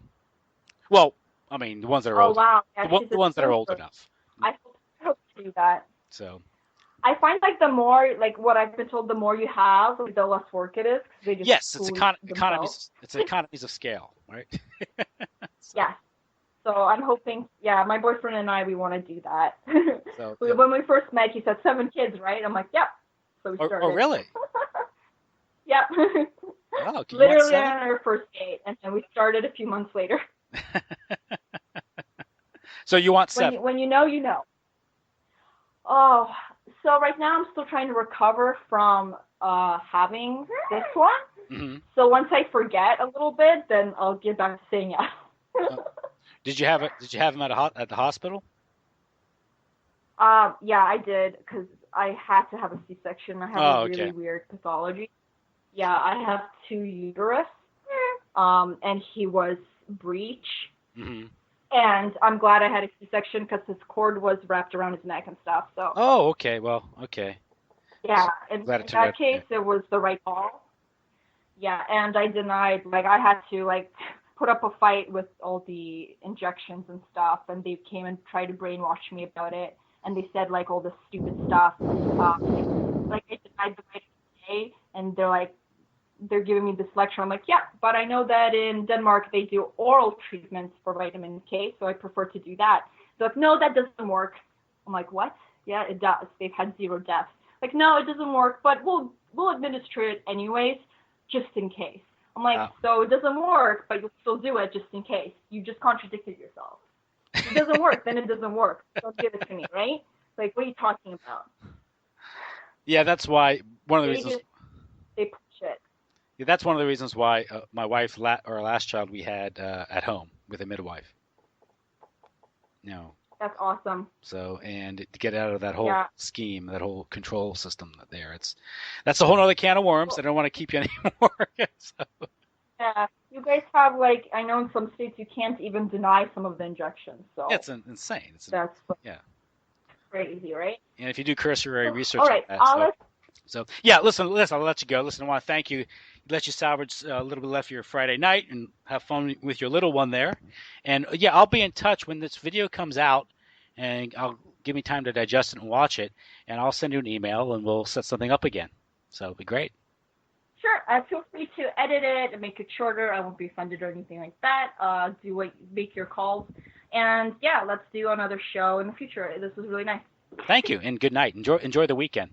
[SPEAKER 3] well. I mean, the ones that are old.
[SPEAKER 4] Wow.
[SPEAKER 3] The ones that are old enough.
[SPEAKER 4] I hope to do that.
[SPEAKER 3] So.
[SPEAKER 4] I find the more what I've been told, the more you have, the less work it is. They just
[SPEAKER 3] it's economies. It's economies of scale, right?
[SPEAKER 4] Yeah. So I'm hoping. Yeah, my boyfriend and I, we want to do that.
[SPEAKER 3] So,
[SPEAKER 4] when we first met, he said 7 kids, right? I'm like, yep. So we started.
[SPEAKER 3] Oh, really?
[SPEAKER 4] Yep.
[SPEAKER 3] Wow,
[SPEAKER 4] literally on our first date, and then we started a few months later.
[SPEAKER 3] So you want 7?
[SPEAKER 4] When you know, you know. Oh, so right now I'm still trying to recover from having this one.
[SPEAKER 3] Mm-hmm.
[SPEAKER 4] So once I forget a little bit, then I'll get back to saying yes.
[SPEAKER 3] Did you have him at the hospital?
[SPEAKER 4] Yeah, I did because I had to have a C-section. I have
[SPEAKER 3] Oh,
[SPEAKER 4] a
[SPEAKER 3] okay.
[SPEAKER 4] really weird pathology. Yeah, I have 2 uterus, and he was breech.
[SPEAKER 3] Mm-hmm.
[SPEAKER 4] And I'm glad I had a C-section because his cord was wrapped around his neck and stuff. So
[SPEAKER 3] Oh, okay. Well, okay.
[SPEAKER 4] yeah, in
[SPEAKER 3] Glad it turned
[SPEAKER 4] that
[SPEAKER 3] out.
[SPEAKER 4] case, it was the right call. Yeah, and I denied, like, I had to, like, put up a fight with all the injections and stuff, and they came and tried to brainwash me about it, and they said, like, all this stupid stuff. Like, I denied the right to stay, and they're giving me this lecture. I'm like, yeah, but I know that in Denmark they do oral treatments for vitamin K, so I prefer to do that. They're like, no, that doesn't work. I'm like, what? Yeah, it does. They've had 0 deaths. Like, no, it doesn't work, but we'll administer it anyways, just in case. I'm like, so it doesn't work, but you'll still do it just in case. You just contradicted yourself. If it doesn't work, then it doesn't work. Don't give it to me, right? Like, what are you talking about?
[SPEAKER 3] Yeah, that's why one of the reasons.
[SPEAKER 4] They push it.
[SPEAKER 3] Yeah, that's one of the reasons why my wife, our last child, we had at home with a midwife.
[SPEAKER 4] That's awesome.
[SPEAKER 3] So, and to get out of that whole
[SPEAKER 4] Yeah.
[SPEAKER 3] scheme, that whole control system there, that's a whole other can of worms. I don't want to keep you anymore. So.
[SPEAKER 4] Yeah, you guys have, like, I know in some states you can't even deny some of the injections. So
[SPEAKER 3] Yeah, it's insane.
[SPEAKER 4] That's
[SPEAKER 3] yeah,
[SPEAKER 4] crazy, right?
[SPEAKER 3] and if you do cursory research,
[SPEAKER 4] all right,
[SPEAKER 3] on that, so yeah, listen, I'll let you go. Listen, I want to thank you. Let you salvage a little bit left of your Friday night and have fun with your little one there. And yeah, I'll be in touch when this video comes out, and I'll give me time to digest it and watch it, and I'll send you an email and we'll set something up again. So it'll be great.
[SPEAKER 4] Sure. Feel free to edit it and make it shorter. I won't be offended or anything like that. Make your calls, and yeah, let's do another show in the future. This was really nice.
[SPEAKER 3] Thank you, and good night. Enjoy the weekend.